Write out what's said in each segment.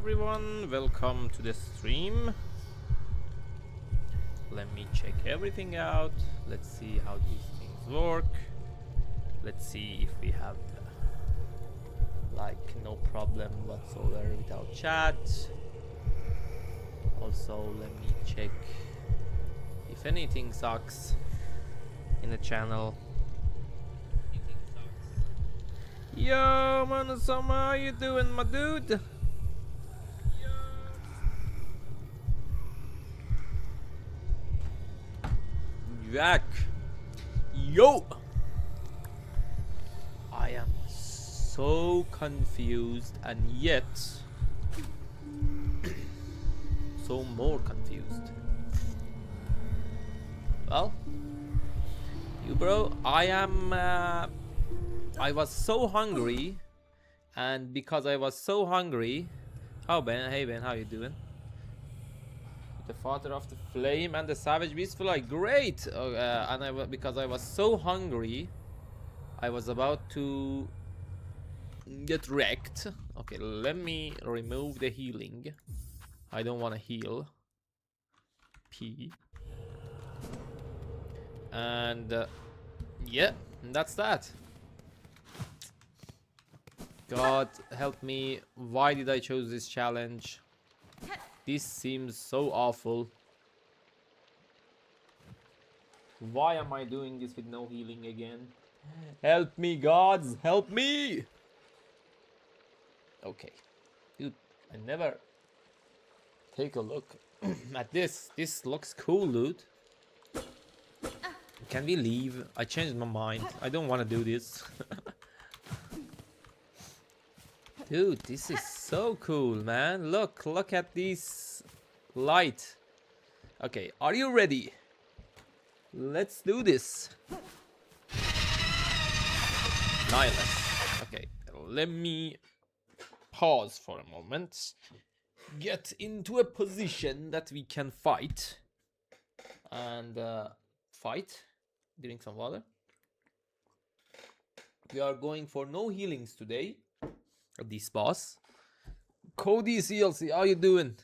everyone, welcome to the stream. Let me check everything out. Let's see how these things work. Let's see if we have like no problem whatsoever without chat. Also, let me check if anything sucks in the channel. Yo, Manasama, how you doing, my dude? Jack. Yo! I am so confused and yet so more confused. Well, you bro, I was so hungry, and because I was so hungry, hey Ben, how you doing? The father of the flame and the savage beast feel like great, and because I was so hungry, I was about to get wrecked. Okay, let me remove the healing. I don't want to heal. P. And yeah, that's that. God help me, why did I choose this challenge? This seems so awful. Why am I doing this with no healing again? Help me, gods, help me! Okay, dude, I never take a look at this. This looks cool, dude. Can we leave? I changed my mind. I don't want to do this. Dude, this is so cool, man. Look at this light. Okay, are you ready? Let's do this. Nyleth. Okay, let me pause for a moment. Get into a position that we can fight. And fight. Drink some water. We are going for no healings today. This boss. Cody CLC, how you doing?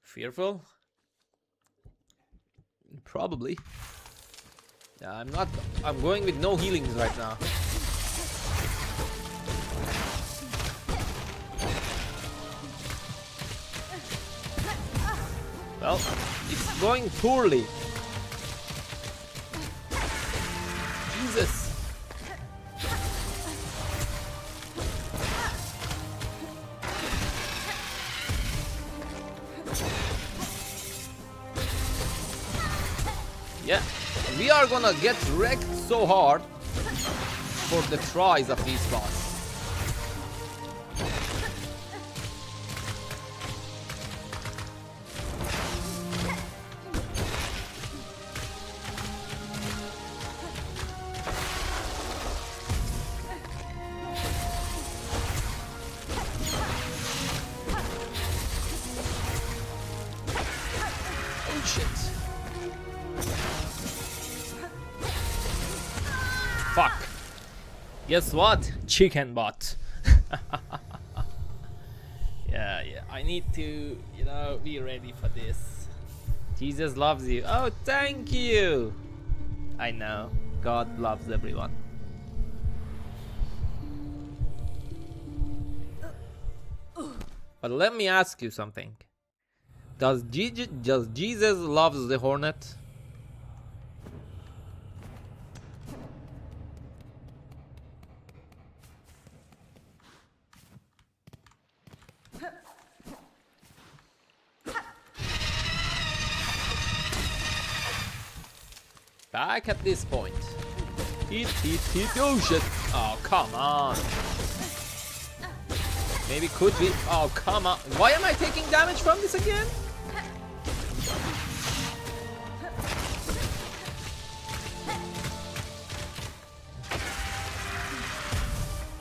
Fearful? Probably. Yeah, I'm going with no healings right now. Well, it's going poorly. Jesus. Yeah, we are gonna get wrecked so hard for the tries of these boss. Oh shit. Fuck. Guess what? Chicken butt. Yeah, I need to, be ready for this. Jesus loves you. Oh, thank you. I know. God loves everyone. But let me ask you something. Does Jesus loves the hornet? Back at this point. Hit. Oh shit. Oh, come on. Maybe could be. Oh, come on. Why am I taking damage from this again?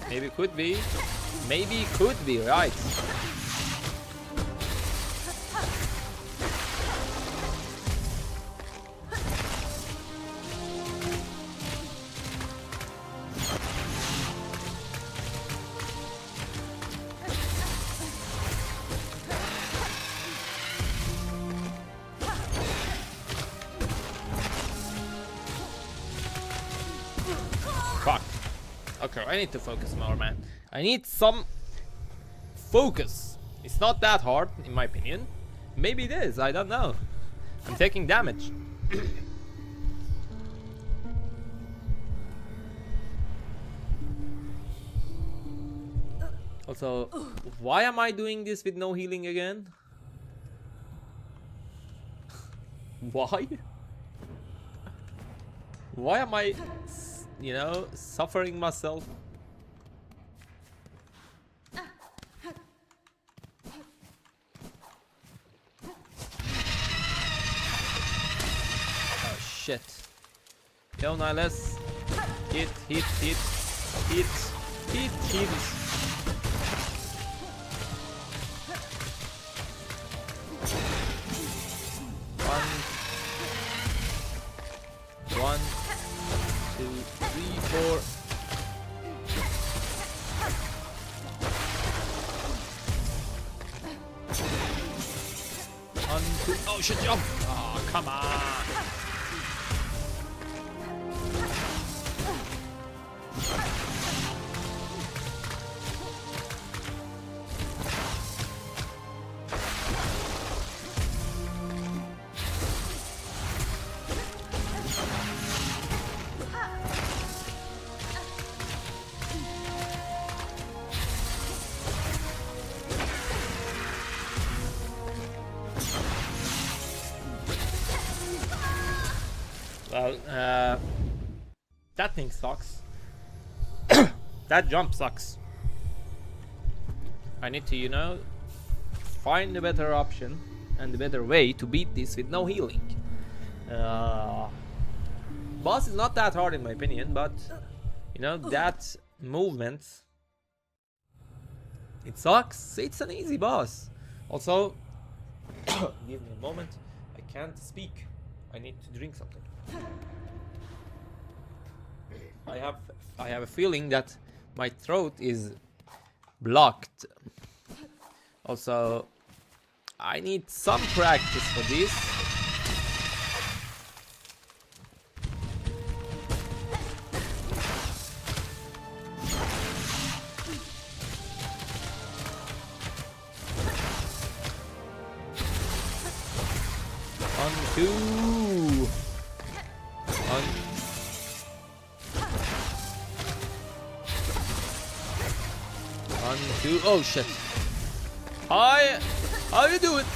Maybe could be. Maybe could be, right. Okay, I need to focus more, man. I need some focus. It's not that hard, in my opinion. Maybe it is, I don't know. I'm taking damage. Also, why am I doing this with no healing again? Why? Why am I, you know, suffering myself? Oh shit. Yo, Nyleth. Hit, hit, hit, hit, hit, hit. One, two, three, four. One, two. Oh shit! Jump! Oh, come on! Well, that thing sucks. That jump sucks. I need to, you know, find a better option and a better way to beat this with no healing. Boss is not that hard in my opinion, but you know, that movement, it sucks. It's an easy boss. Also, give me a moment. I can't speak. I need to drink something. I have a feeling that my throat is blocked. Also, I need some practice for this. One, two. One, two. Oh shit. Hi. How you doing?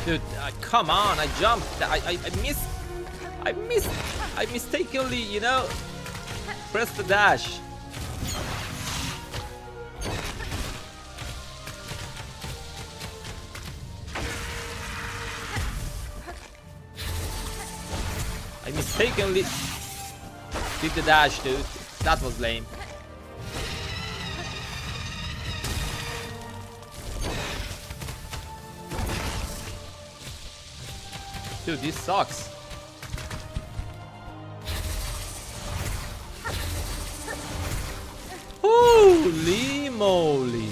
Dude, come on, I jumped. I missed. I mistakenly, you know, pressed the dash. I mistakenly did the dash, dude. That was lame. Dude, this sucks. Holy moly.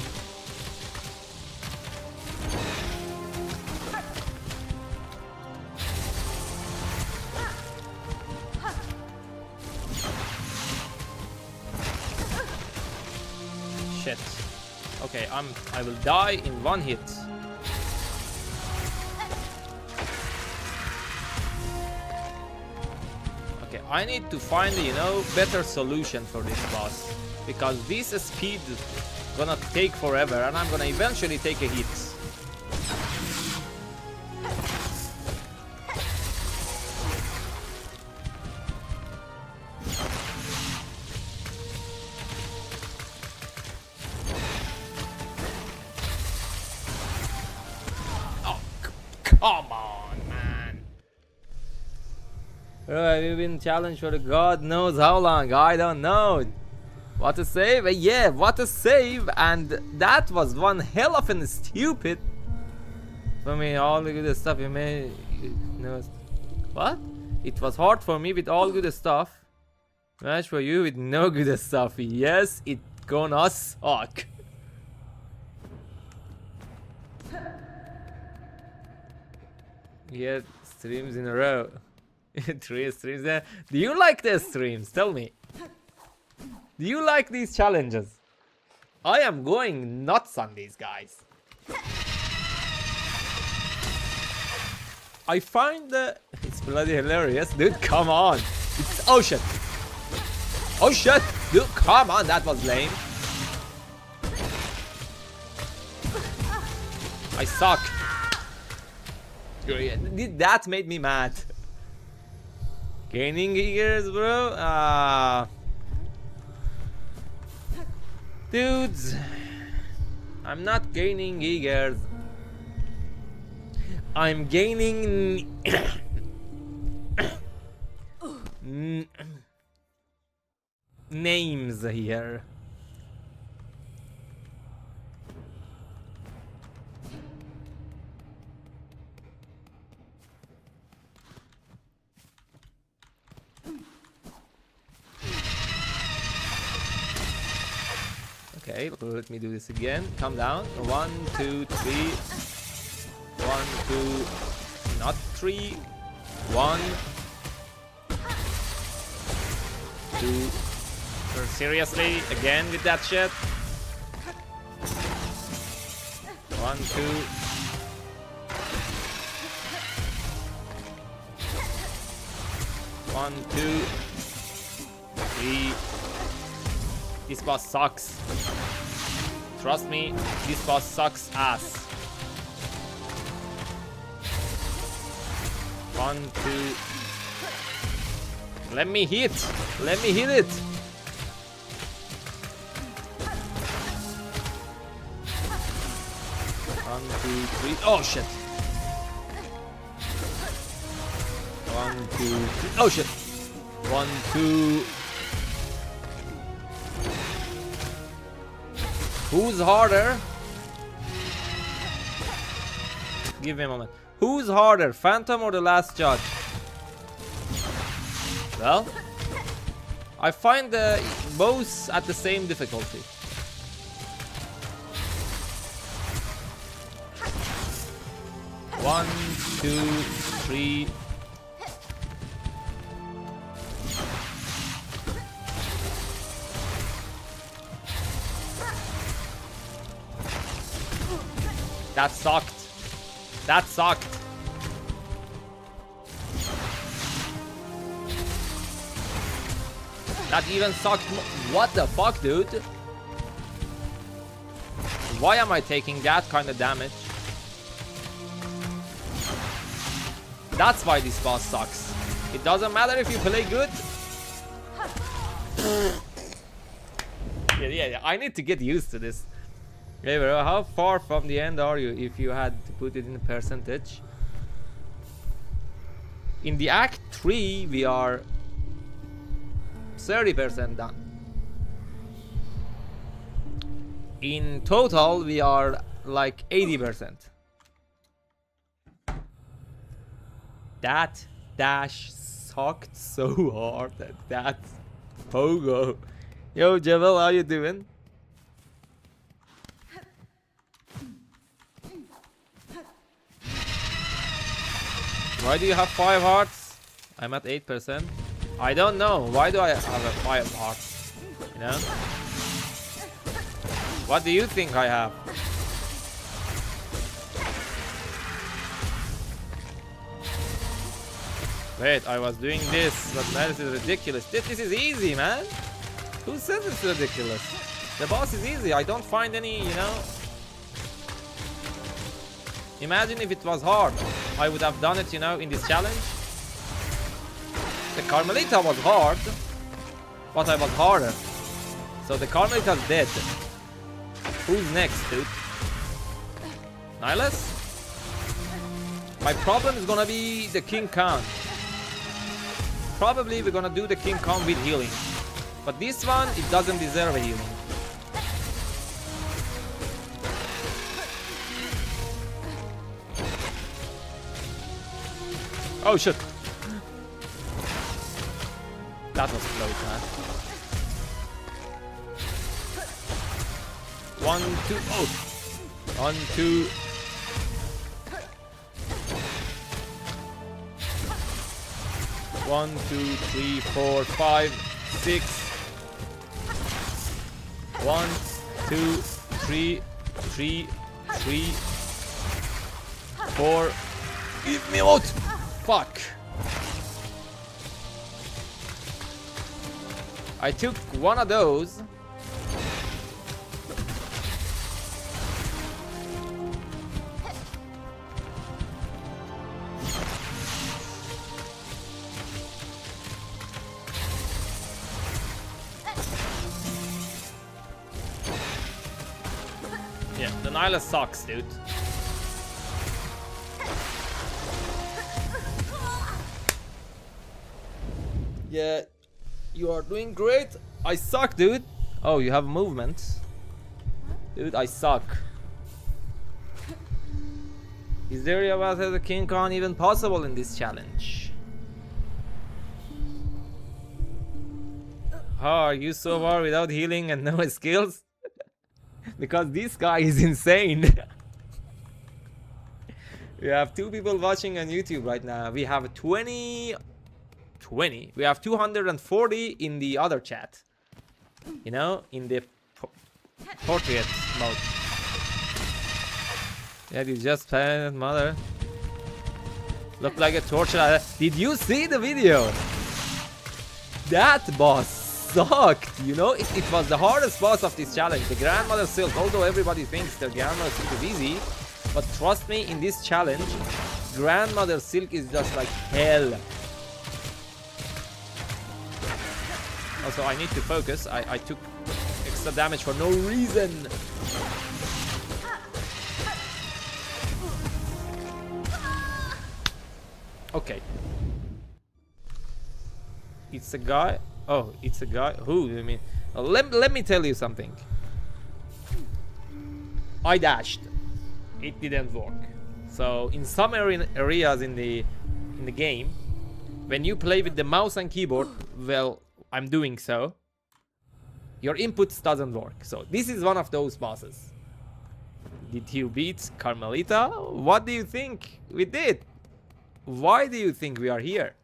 Shit. Okay, I will die in one hit. I need to find, you know, better solution for this boss, because this speed gonna take forever and I'm gonna eventually take a hit. Oh, come on, man. We've been challenged for God knows how long. I don't know. What a save. Yeah, what a save. And that was one hell of a stupid. For me, all the good stuff you may... No. What? It was hard for me with all good stuff. Match for you with no good stuff. Yes, it gonna suck. Yeah, streams in a row. 3 streams there. Do you like the streams? Tell me. Do you like these challenges? I am going nuts on these guys. I find it's bloody hilarious, dude. Come on. It's oh shit. Oh shit, dude. Come on, that was lame. I suck. That made me mad. Gaining gears, bro. Dudes, I'm not gaining gears. I'm gaining names here. Okay, let me do this again. Calm down. 1, 2, 3. 1, 2, not 3. 1, 2. Seriously, again with that shit. 1, 2. One, 2, 3. This boss sucks. Trust me, this boss sucks ass. 1, 2. Let me hit. Let me hit it. 1, 2, 3. Oh shit. 1, 2, 3. Oh shit. 1, 2. Who's harder? Give me a moment. Who's harder, Phantom or the Last Judge? Well, I find both at the same difficulty. One, 2, 3. That sucked. That sucked. That even sucked. What the fuck, dude? Why am I taking that kind of damage? That's why this boss sucks. It doesn't matter if you play good. Yeah. I need to get used to this. Hey bro, how far from the end are you if you had to put it in a percentage? In the Act 3, we are 30% done. In total, we are like 80%. That dash sucked so hard. That pogo. Yo, Javel, how you doing? Why do you have 5 hearts? I'm at 8%. I don't know. Why do I have a 5 hearts? You know? What do you think I have? Wait, I was doing this, but man, this is ridiculous. This is easy, man. Who says it's ridiculous? The boss is easy. I don't find any, you know. Imagine if it was hard. I would have done it, you know, in this challenge. The Carmelita was hard, but I was harder. So the Carmelita's dead. Who's next, dude? Nyleth? My problem is gonna be the King Khan. Probably we're gonna do the King Khan with healing. But this one, it doesn't deserve a healing. Oh shit. That was close, man. 1, 2, oh. 1, 2. One, 2, 3, 4, 5, 6. 1, 2, 3, 3, 3, 4. Give me out! Fuck. I took one of those. Yeah, the Nyleth sucks, dude. Yeah, you are doing great. I suck, dude. Oh, you have movement. Dude, I suck. Is there about the King Kong even possible in this challenge? How are you so far without healing and no skills? Because this guy is insane. We have 2 people watching on YouTube right now. We have 20. We have 240 in the other chat. You know, in the portrait mode. Yeah, you just played mother. Look like a torture. Did you see the video? That boss sucked, you know? It was the hardest boss of this challenge. The Grandmother Silk, although everybody thinks the Grandmother Silk is easy. But trust me, in this challenge, Grandmother Silk is just like hell. Also, I need to focus. I took extra damage for no reason. Okay. It's a guy. Oh, it's a guy. Who? I mean, let me tell you something. I dashed. It didn't work. So in some areas in the game, when you play with the mouse and keyboard, well, I'm doing so, your inputs doesn't work. So this is one of those bosses. Did you beat Carmelita? What do you think we did? Why do you think we are here?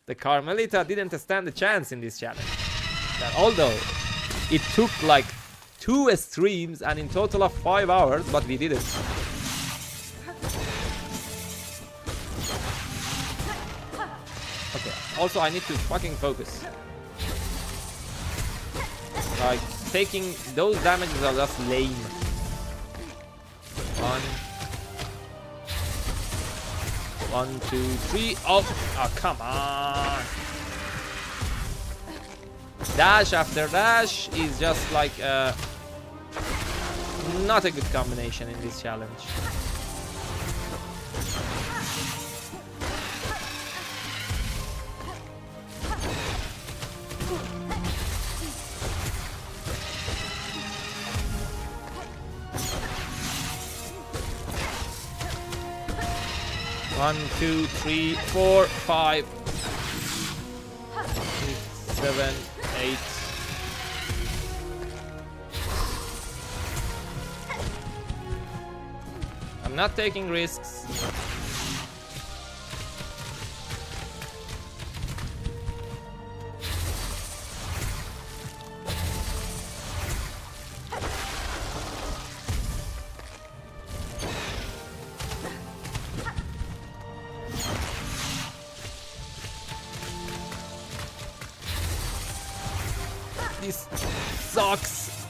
The Carmelita didn't stand a chance in this challenge. That although it took like 2 streams and in total of 5 hours, but we did it. Okay, also I need to fucking focus. Like, taking those damages are just lame. 1, 2, 3. Oh, come on. Dash after dash is just like not a good combination in this challenge. One, 2, 3, 4, 5, 6, 7, 8. I'm not taking risks. This sucks.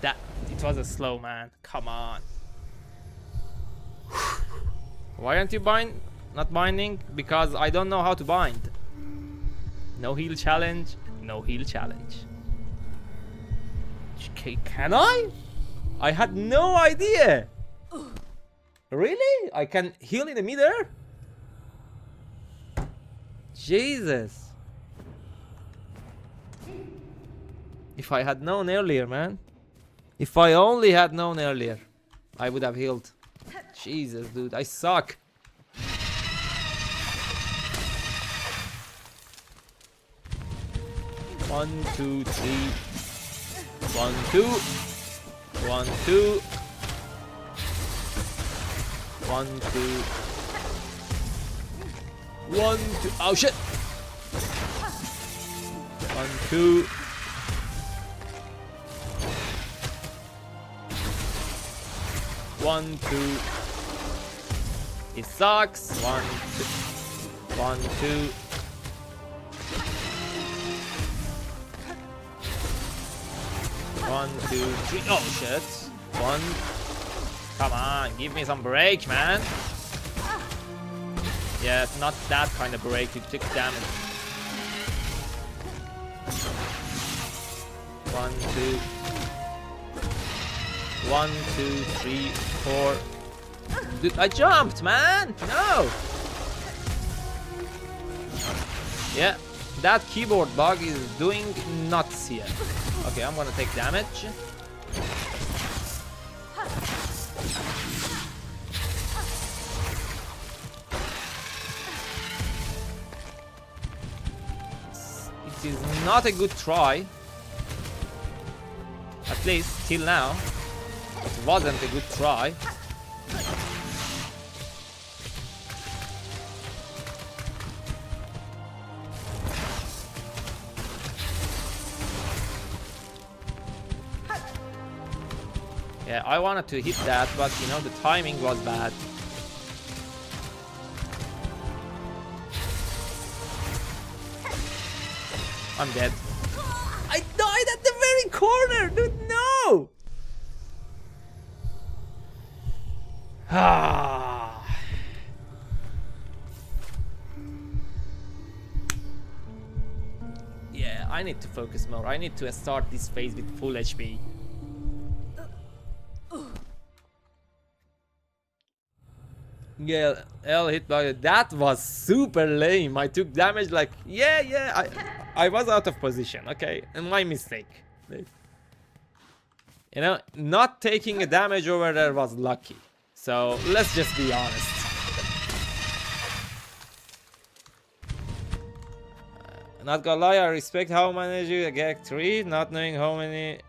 That it was a slow man. Come on. Why aren't you not binding? Because I don't know how to bind. No heal challenge. No heal challenge. Can I? I had no idea. Really? I can heal in the middle? Jesus. If I had known earlier, man. If I only had known earlier, I would have healed. Jesus, dude, I suck. One, two, three. 1, 2. 1, 2. 1, 2. 1, 2. Oh shit! 1, 2. 1, 2. It sucks. 1, 2. 1, 2. 1, 2, 3. Oh shit. 1. Come on, give me some break, man. Yeah, it's not that kind of break. You took damage. 1, 2. 1, 2, 3, 4. Dude, I jumped, man. No. Yeah, that keyboard bug is doing nuts here. Okay, I'm gonna take damage. It is not a good try. At least till now. It wasn't a good try. Yeah, I wanted to hit that, but you know, the timing was bad. I'm dead. I died at the very corner, dude, no! Ah. Yeah, I need to focus more. I need to start this phase with full HP. Yeah, L hit by that was super lame. I took damage like yeah. I was out of position. Okay, and my mistake. You know, not taking a damage over there was lucky. So let's just be honest. Not gonna lie, I respect how manage you get 3, not knowing how many,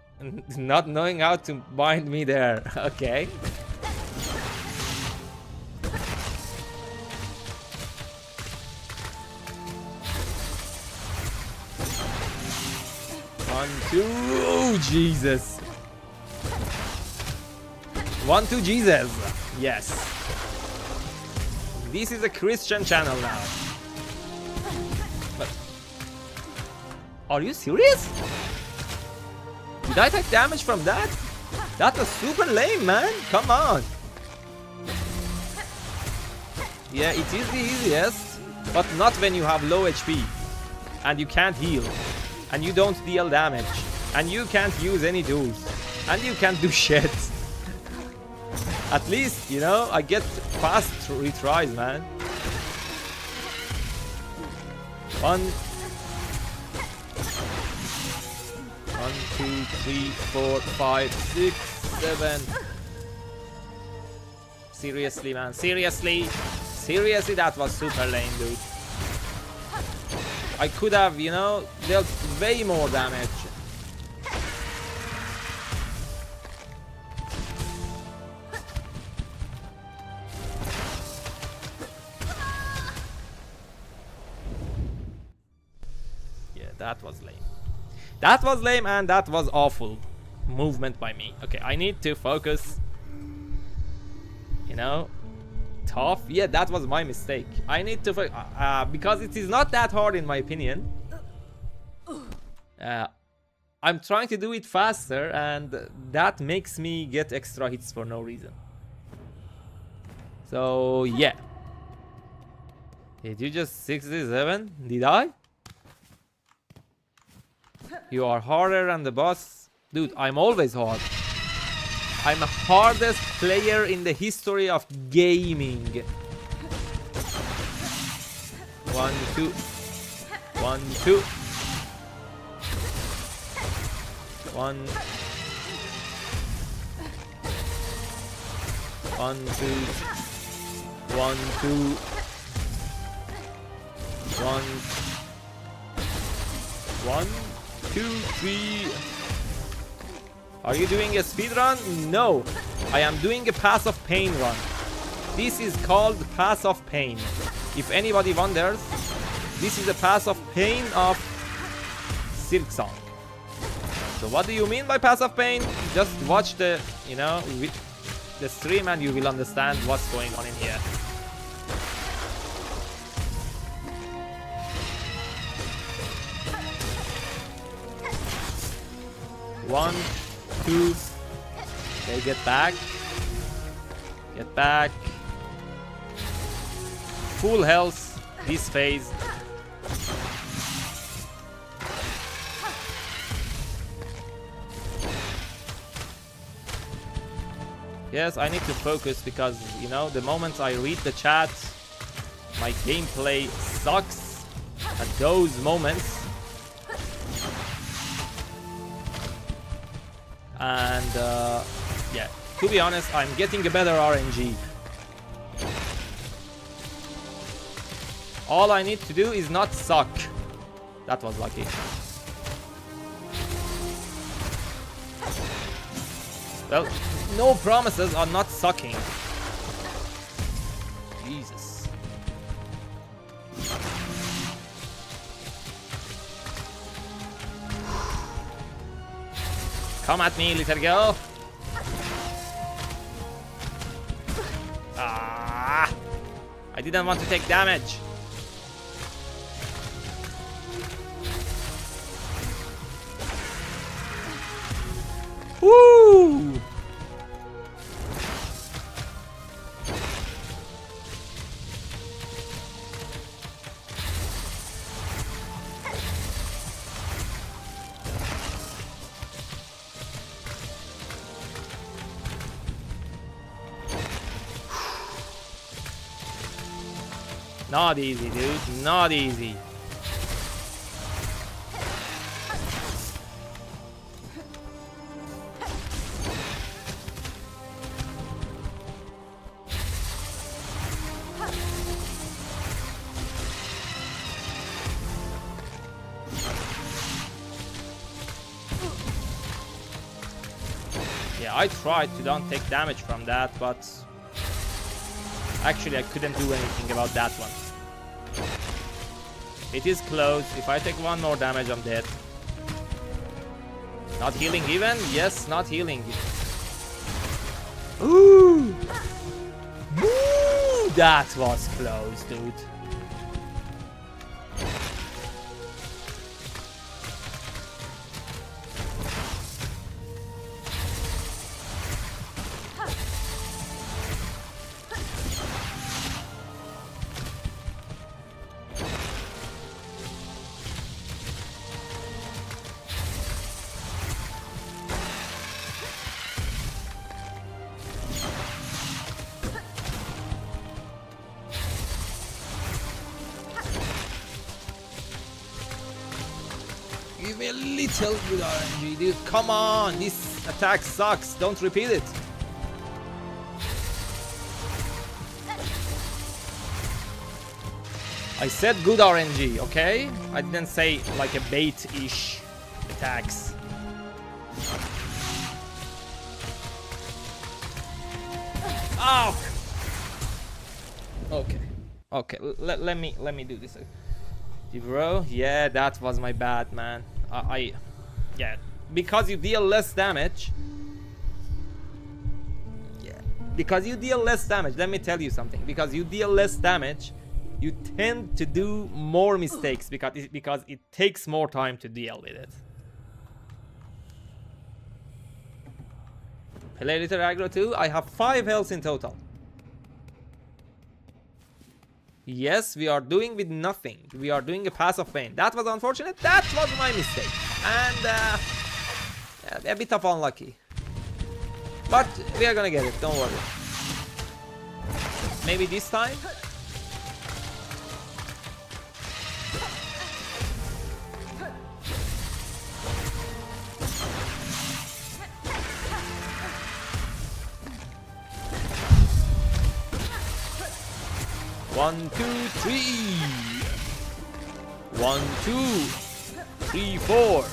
not knowing how to bind me there. Okay. One, two, oh, Jesus. 1, 2, Jesus. Yes. This is a Christian channel now. But are you serious? Did I take damage from that? That was super lame, man. Come on. Yeah, it is the easiest, but not when you have low HP and you can't heal. And you don't deal damage. And you can't use any tools. And you can't do shit. At least, you know, I get fast retries, man. 1, 2, 3, 4, 5, 6, 7. Seriously, man. Seriously. Seriously, that was super lame, dude. I could have, you know, dealt way more damage. Yeah, that was lame. That was lame and that was awful movement by me. Okay, I need to focus. You know, tough. Yeah, that was my mistake. I need to because it is not that hard in my opinion. I'm trying to do it faster and that makes me get extra hits for no reason. So yeah. Did you just 67? Did I? You are harder than the boss. Dude, I'm always hard. I'm the hardest player in the history of gaming. 1, 2. 1, 2. 1. 1, 2. 1, 2. 1. 1, 2, 3. Are you doing a speed run? No, I am doing a Pass of Pain run. This is called Pass of Pain. If anybody wonders, this is the Pass of Pain of Silksong. So what do you mean by Pass of Pain? Just watch the, the stream and you will understand what's going on in here. One, 2. Okay, get back. Get back. Full health this phase. Yes, I need to focus because, the moment I read the chat, my gameplay sucks at those moments. And yeah, to be honest, I'm getting a better RNG. All I need to do is not suck. That was lucky. Well, no promises on not sucking. Jesus. Come at me, little girl. Ah! I didn't want to take damage. Woo! Not easy, dude. Not easy. Yeah, I tried to don't take damage from that, but actually I couldn't do anything about that one. It is close. If I take one more damage, I'm dead. Not healing even? Yes, not healing. Ooh! Ooh! That was close, dude. Give me a little good RNG, dude. Come on, this attack sucks. Don't repeat it. I said good RNG, okay? I didn't say like a bait-ish attacks. Oh. Okay. Okay. Let me do this. Bro, yeah, that was my bad, man. Yeah, because you deal less damage. Yeah, because you deal less damage. Let me tell you something. Because you deal less damage, you tend to do more mistakes because it takes more time to deal with it. Play little aggro too. I have 5 health in total. Yes, we are doing with nothing. We are doing a Pass of Pain. That was unfortunate. That was my mistake. And a bit of unlucky. But we are gonna get it, don't worry. Maybe this time? One, two, three. 1, 2, 3, 4.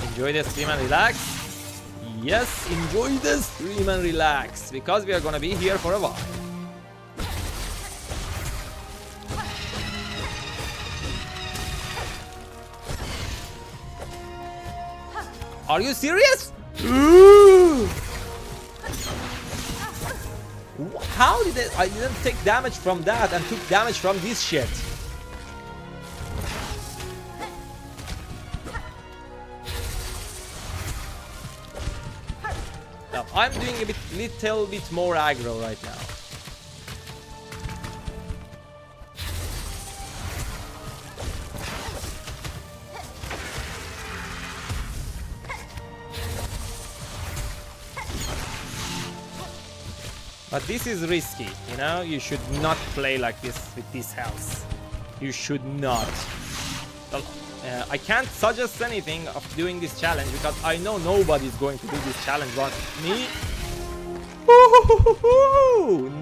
Enjoy the stream and relax. Yes, enjoy the stream and relax, because we are gonna be here for a while. Are you serious? Ooh. How did I didn't take damage from that and took damage from this shit? Now, I'm doing a little bit more aggro right now. But this is risky, you know? You should not play like this with this health. You should not. I can't suggest anything of doing this challenge because I know nobody's going to do this challenge but me.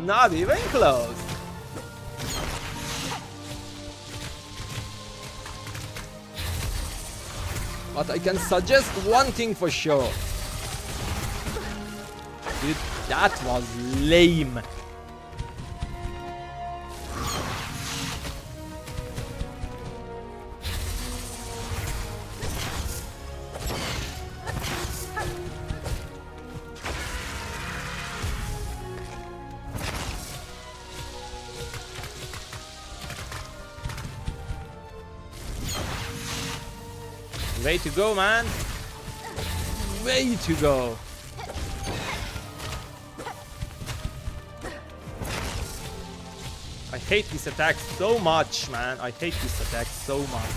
Not even close. But I can suggest one thing for sure. Dude, that was lame. Way to go, man. Way to go. I hate this attack so much, man. I hate this attack so much.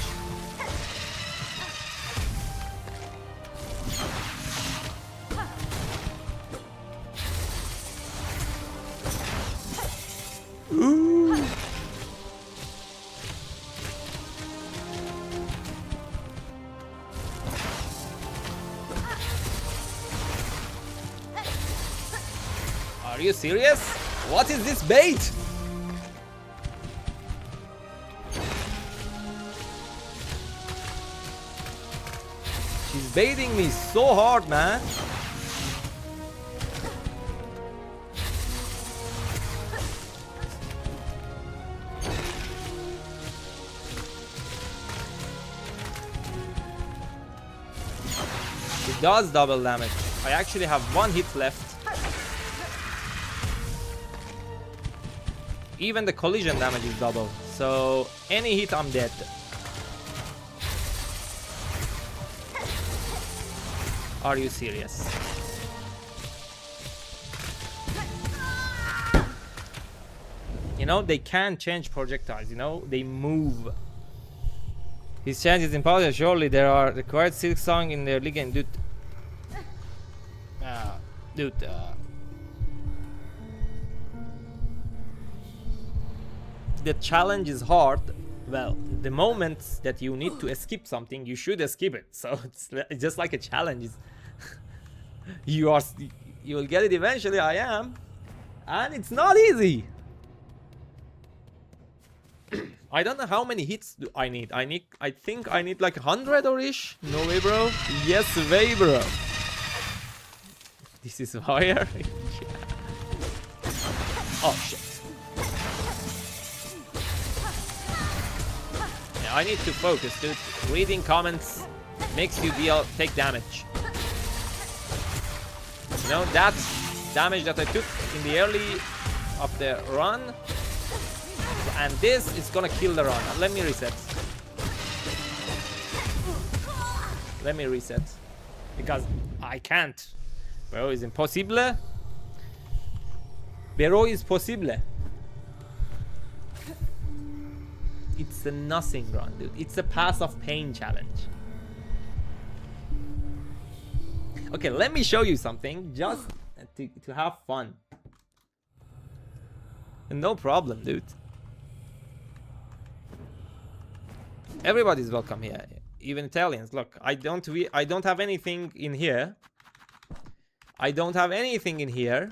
Ooh. Are you serious? What is this bait? She's baiting me so hard, man. It does double damage. I actually have one hit left. Even the collision damage is double. So any hit, I'm dead. Are you serious? You know, they can change projectiles, you know? They move. This change is impossible. Surely there are required Silksong in their league and the challenge is hard. Well, the moments that you need to escape something, you should escape it. So it's just like a challenge. You will get it eventually. I am, and it's not easy. I don't know how many hits do I need. I think I need like 100 or ish. No way, bro. Yes way, bro. This is fire. Oh shit. Yeah, I need to focus, dude. Reading comments makes you take damage. You know, that damage that I took in the early of the run, and this is gonna kill the run. Let me reset. Let me reset. Because I can't. Bro, it's impossible. Bro, is possible. It's a nothing run, dude. It's a pass of pain challenge. Okay, let me show you something just to have fun. No problem, dude. Everybody's welcome here, even Italians. Look, I don't have anything in here. I don't have anything in here.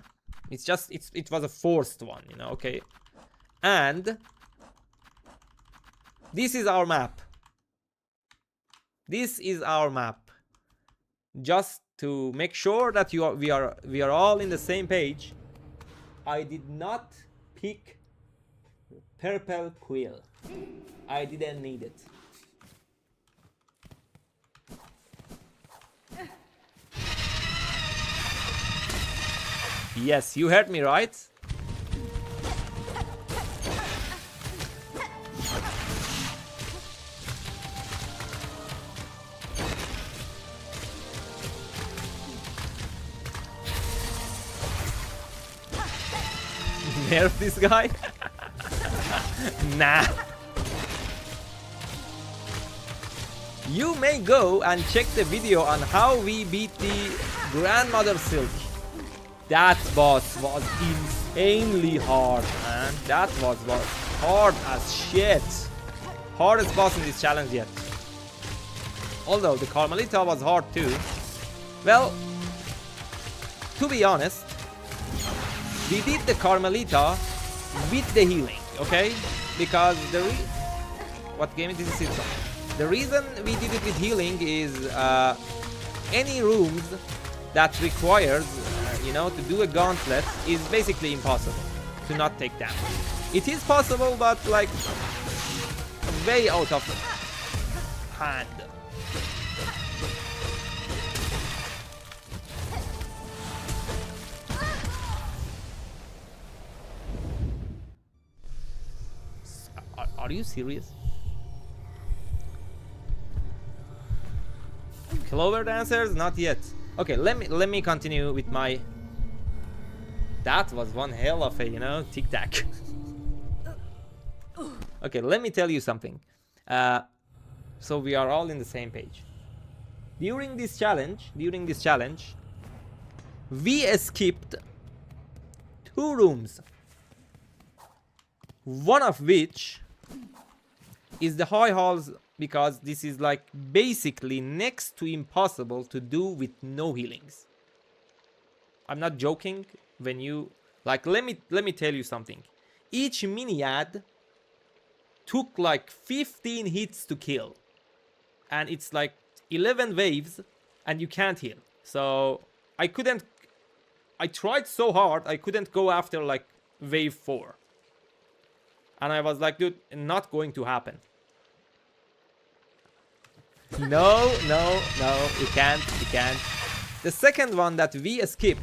It's just it was a forced one, you know. Okay, and this is our map. This is our map. Just to make sure that we are all in the same page. I did not pick purple quill. I didn't need it. Yes, you heard me right. Nerf this guy? Nah. You may go and check the video on how we beat the Grandmother Silk. That boss was insanely hard, man. That was hard as shit. Hardest boss in this challenge yet. Although the Carmelita was hard too. Well, to be honest, we did the Carmelita with the healing, okay? Because what game is this? Silksong. The reason we did it with healing is any rooms that requires, you know, to do a gauntlet is basically impossible to not take damage. It is possible, but like way out of hand. Are you serious? Clover dancers? Not yet. Okay, let me continue with my. That was one hell of a, you know, tic tac. Okay, let me tell you something. So we are all in the same page. During this challenge, we skipped 2 rooms. One of which is the high halls, because this is like basically next to impossible to do with no healings. I'm not joking. When you like, let me tell you something. Each miniad took like 15 hits to kill, and it's like 11 waves, and you can't heal. So I tried so hard, I couldn't go after like wave 4. And I was like, dude, not going to happen. No, you can't. The second one that we skipped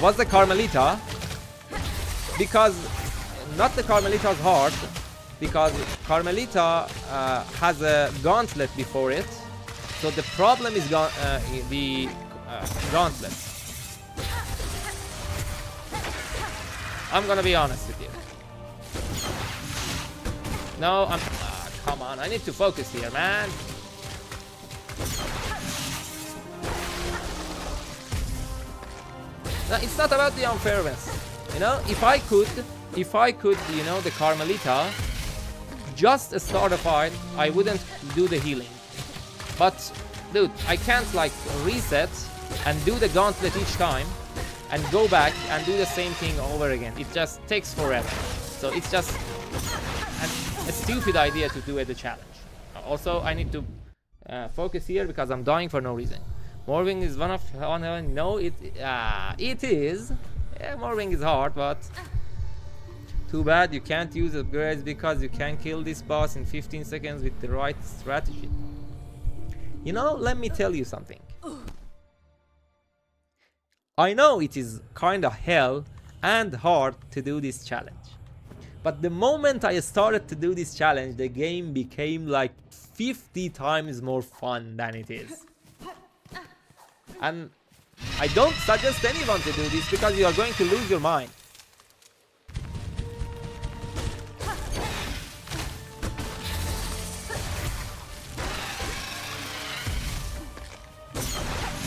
was the Carmelita. Because, not the Carmelita's hard, because Carmelita has a gauntlet before it. So the problem is the gauntlet. I'm gonna be honest with you. No, come on, I need to focus here, man. No, it's not about the unfairness. You know, if I could, you know, the Carmelita, just start a fight, I wouldn't do the healing. But, dude, I can't like reset and do the gauntlet each time and go back and do the same thing over again. It just takes forever. So it's just a stupid idea to do at the challenge. Also, I need to focus here because I'm dying for no reason. Morphing is one of no, it is. Yeah, Morphing is hard, but too bad you can't use upgrades because you can kill this boss in 15 seconds with the right strategy. You know, let me tell you something. I know it is kinda hell and hard to do this challenge. But the moment I started to do this challenge, the game became like 50 times more fun than it is. And I don't suggest anyone to do this because you are going to lose your mind.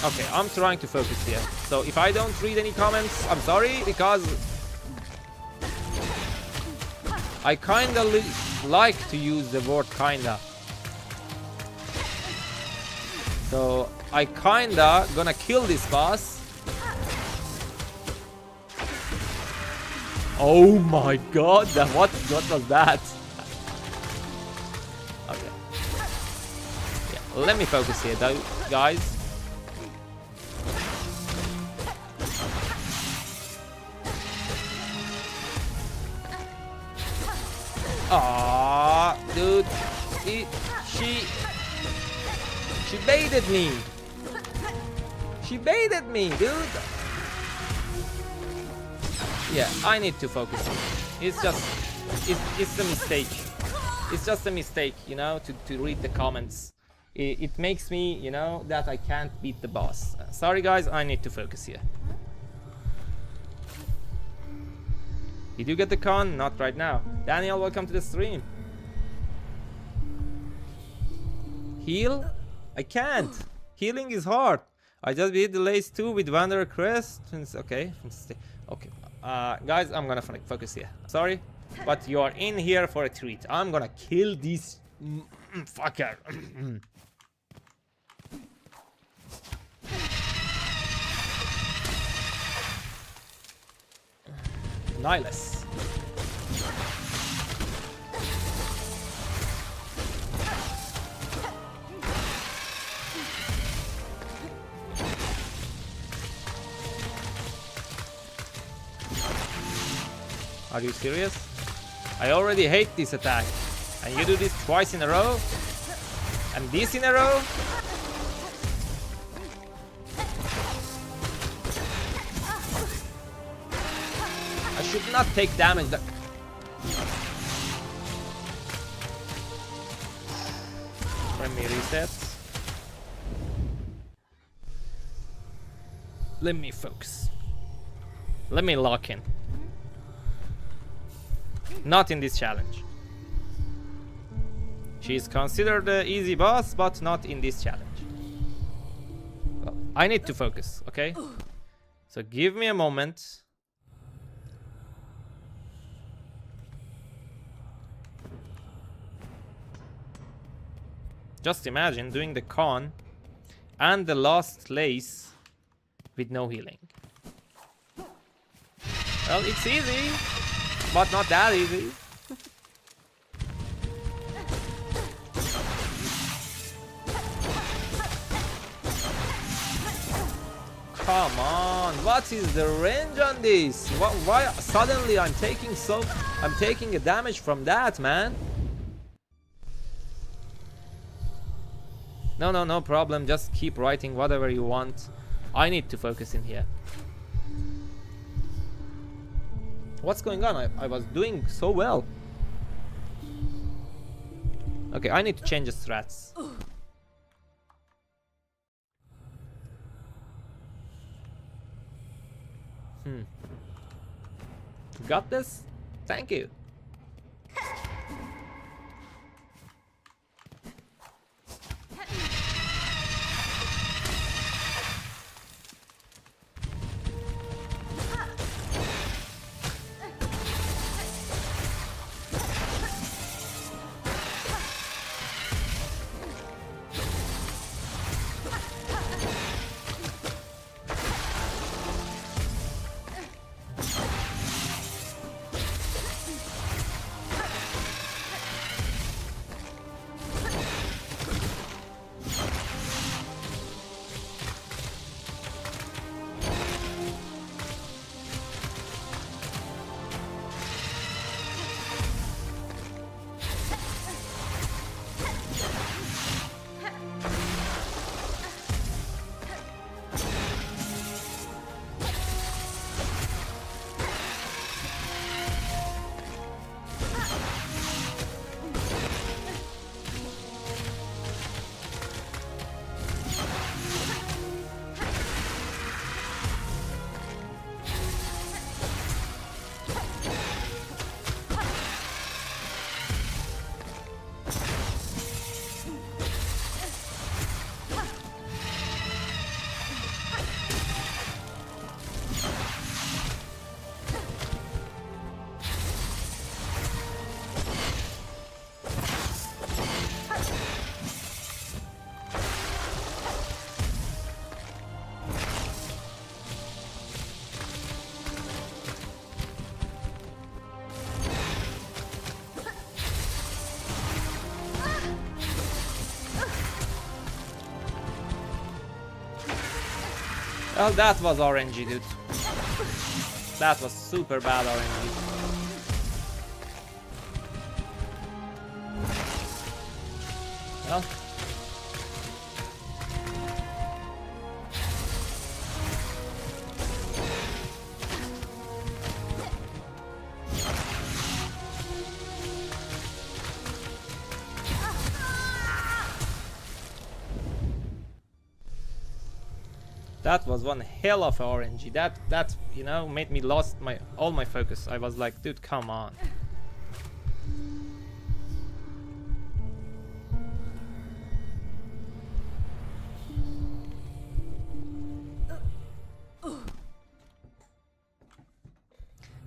Okay, I'm trying to focus here. So if I don't read any comments, I'm sorry, because I kinda like to use the word kinda. So I kinda gonna kill this boss. Oh my god, what was that? Okay. Yeah, let me focus here though, guys. Ah, dude, she baited me. She baited me, dude. Yeah, I need to focus. It's a mistake. It's just a mistake, you know, to read the comments. It makes me, you know, that I can't beat the boss. Sorry guys, I need to focus here. Did you get the con? Not right now. Daniel, welcome to the stream. Heal? I can't. Healing is hard. I just beat the lace 2 with Wanderer Crest. Okay. Okay. Guys, I'm gonna focus here. Sorry, but you are in here for a treat. I'm gonna kill this fucker. Nyleth. Are you serious? I already hate this attack. And you do this twice in a row? And this in a row? I should not take damage. Let me reset. Let me focus. Let me lock in. Not in this challenge. She is considered the easy boss, but not in this challenge. Well, I need to focus, okay? So give me a moment. Just imagine doing the con and the last lace with no healing. Well, it's easy, but not that easy. Come on, what is the range on this? Why suddenly I'm taking a damage from that, man? No problem. Just keep writing whatever you want. I need to focus in here. What's going on? I was doing so well. Okay, I need to change the strats. Got this? Thank you. Well, that was RNG, dude. That was super bad RNG. Well. That was one hell of a RNG. That you know made me lost all my focus. I was like, dude, come on.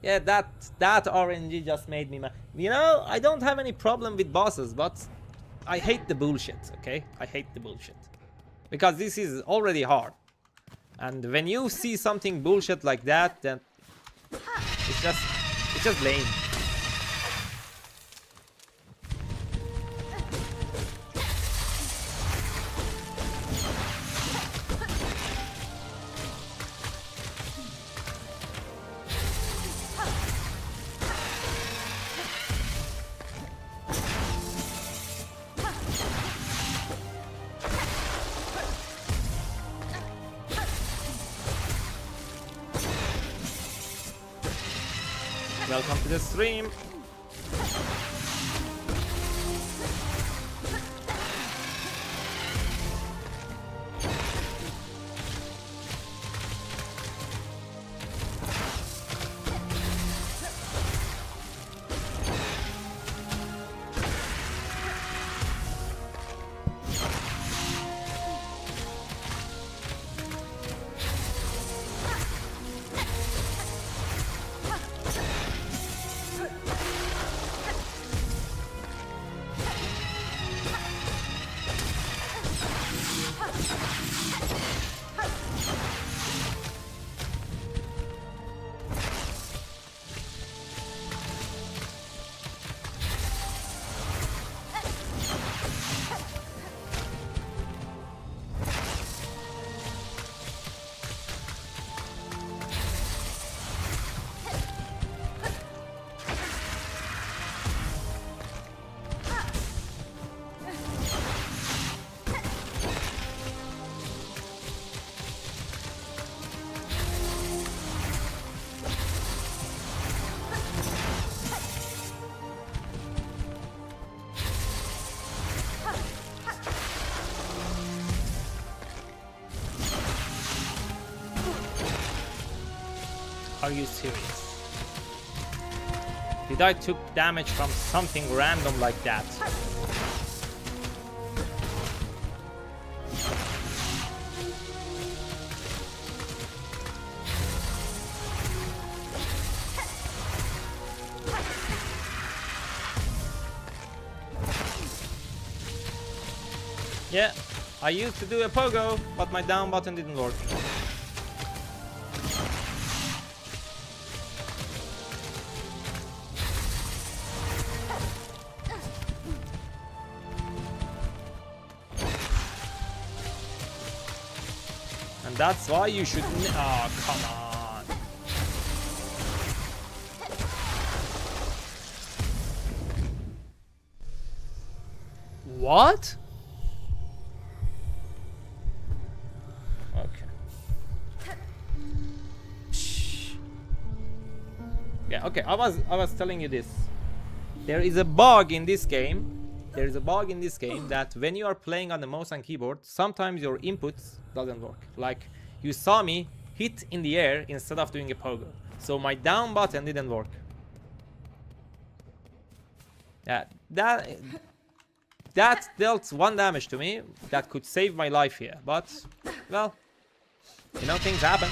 Yeah, that RNG just made me mad. You know, I don't have any problem with bosses, but I hate the bullshit, okay? I hate the bullshit. Because this is already hard. And when you see something bullshit like that, then it's just lame. Welcome to the stream. Are you serious? Did I took damage from something random like that? Yeah, I used to do a pogo, but my down button didn't work. And that's why you should... Oh, come on. What? Yeah, okay, I was telling you this. There is a bug in this game. There is a bug in this game that when you are playing on the mouse and keyboard, sometimes your inputs doesn't work. Like you saw me hit in the air instead of doing a pogo. So my down button didn't work. Yeah, that dealt 1 damage to me. That could save my life here. But, well, you know, things happen.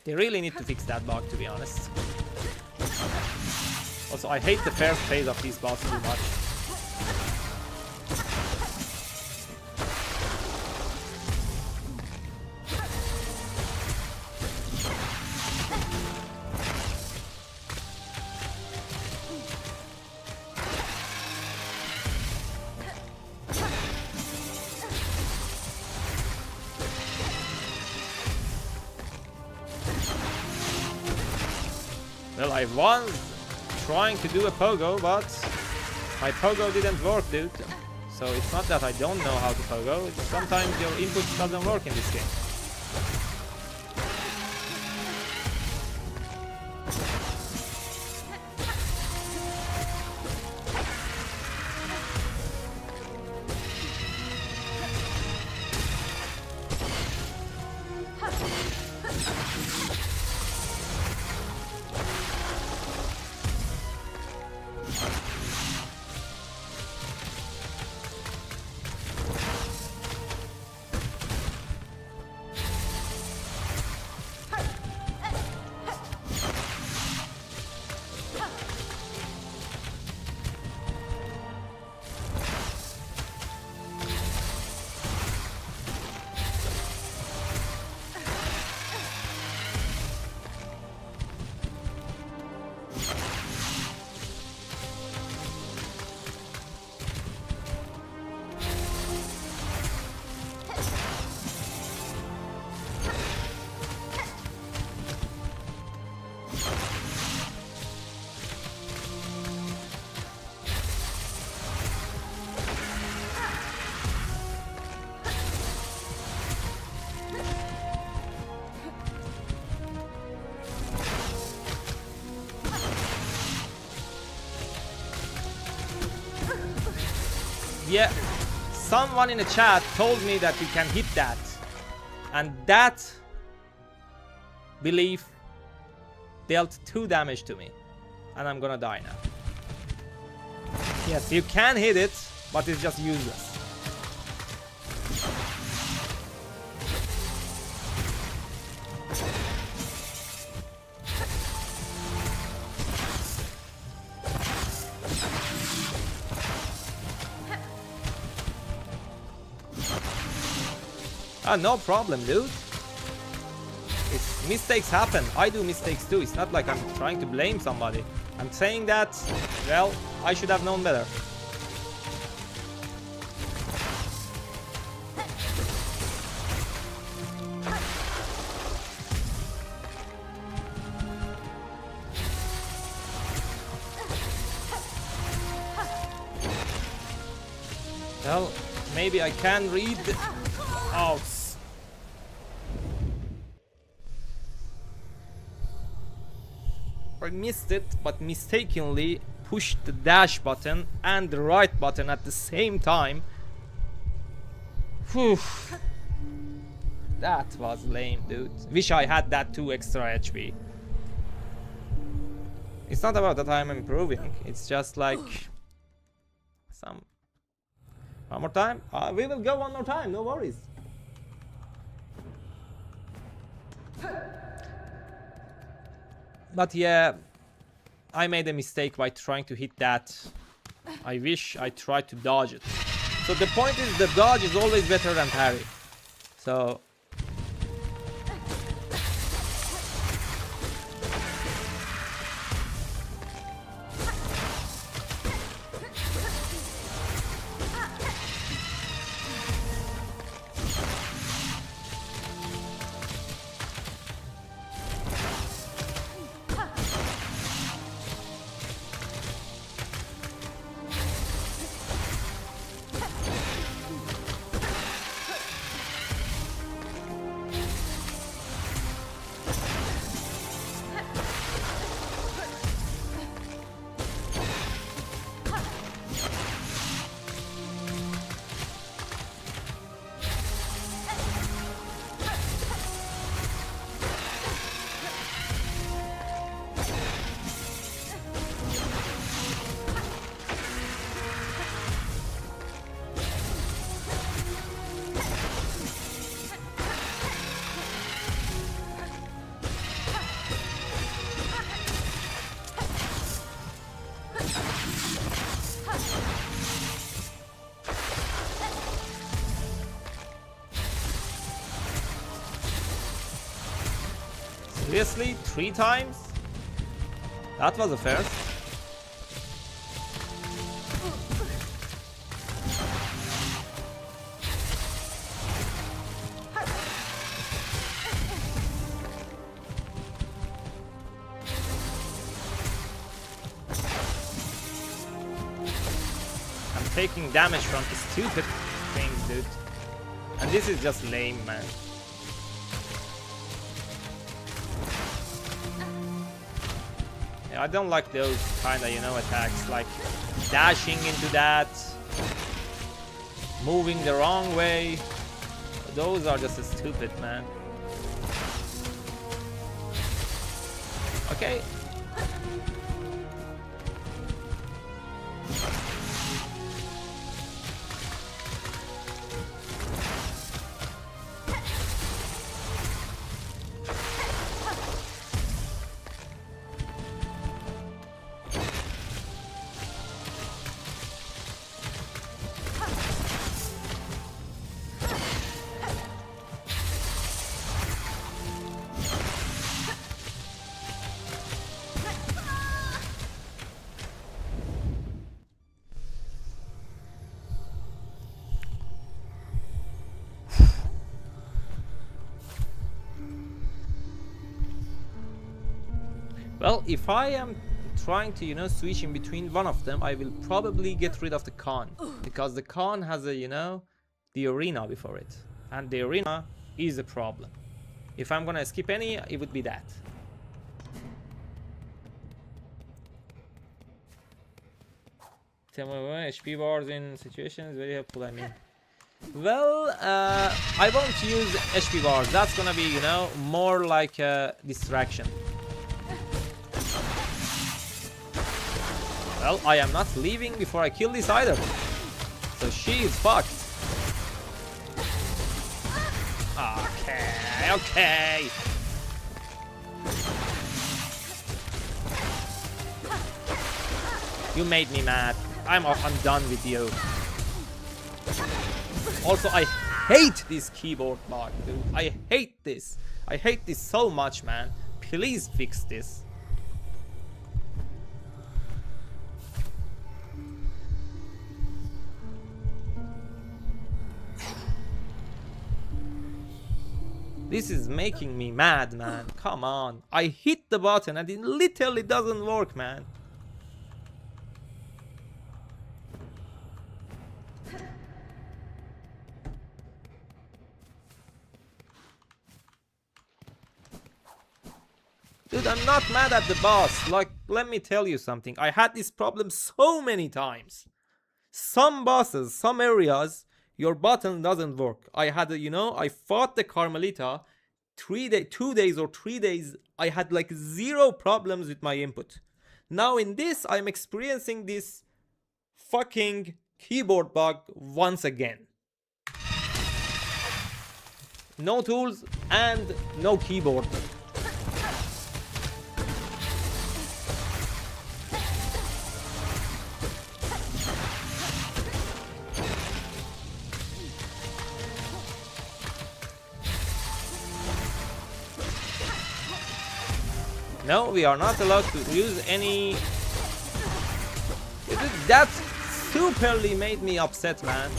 They really need to fix that bug, to be honest. Also, I hate the first phase of these bosses too much. I was trying to do a pogo, but my pogo didn't work, dude. So it's not that I don't know how to pogo, it's sometimes your input doesn't work in this game. Yeah, someone in the chat told me that you can hit that, and that belief dealt 2 damage to me, and I'm gonna die now. Yes, you can hit it, but it's just useless. Ah, no problem, dude. Mistakes happen. I do mistakes too. It's not like I'm trying to blame somebody. I'm saying that, well, I should have known better. Well, maybe I can read. Oh. I missed it, but mistakenly pushed the dash button and the right button at the same time. Whew. That was lame, dude. Wish I had that 2 extra HP. It's not about that I'm improving. It's just like some. One more time. We will go one more time. No worries. But yeah, I made a mistake by trying to hit that. I wish I tried to dodge it. So the point is, the dodge is always better than parry. So seriously, 3 times? That was a first. taking damage from stupid things, dude. And this is just lame, man. Yeah, I don't like those kinda, you know, attacks, like dashing into that, moving the wrong way. Those are just stupid, man. Okay. Well, if I am trying to, you know, switch in between one of them, I will probably get rid of the Khan. Because the Khan has a, you know, the arena before it. And the arena is a problem. If I'm gonna skip any, it would be that. HP bars in situations very helpful, I mean. Well, I won't use HP bars. That's gonna be, you know, more like a distraction. Well, I am not leaving before I kill this either. So she is fucked. Okay, okay. You made me mad. I'm done with you. Also, I hate this keyboard bug, dude. I hate this. I hate this so much, man. Please fix this. This is making me mad, man. Come on. I hit the button and it literally doesn't work, man. Dude, I'm not mad at the boss. Like, let me tell you something. I had this problem so many times. Some bosses, some areas, your button doesn't work. I had, you know, I fought the Carmelita 2 days or 3 days. I had like 0 problems with my input. Now in this, I'm experiencing this fucking keyboard bug once again. No tools and no keyboard. No, we are not allowed to use any... That superly made me upset, man.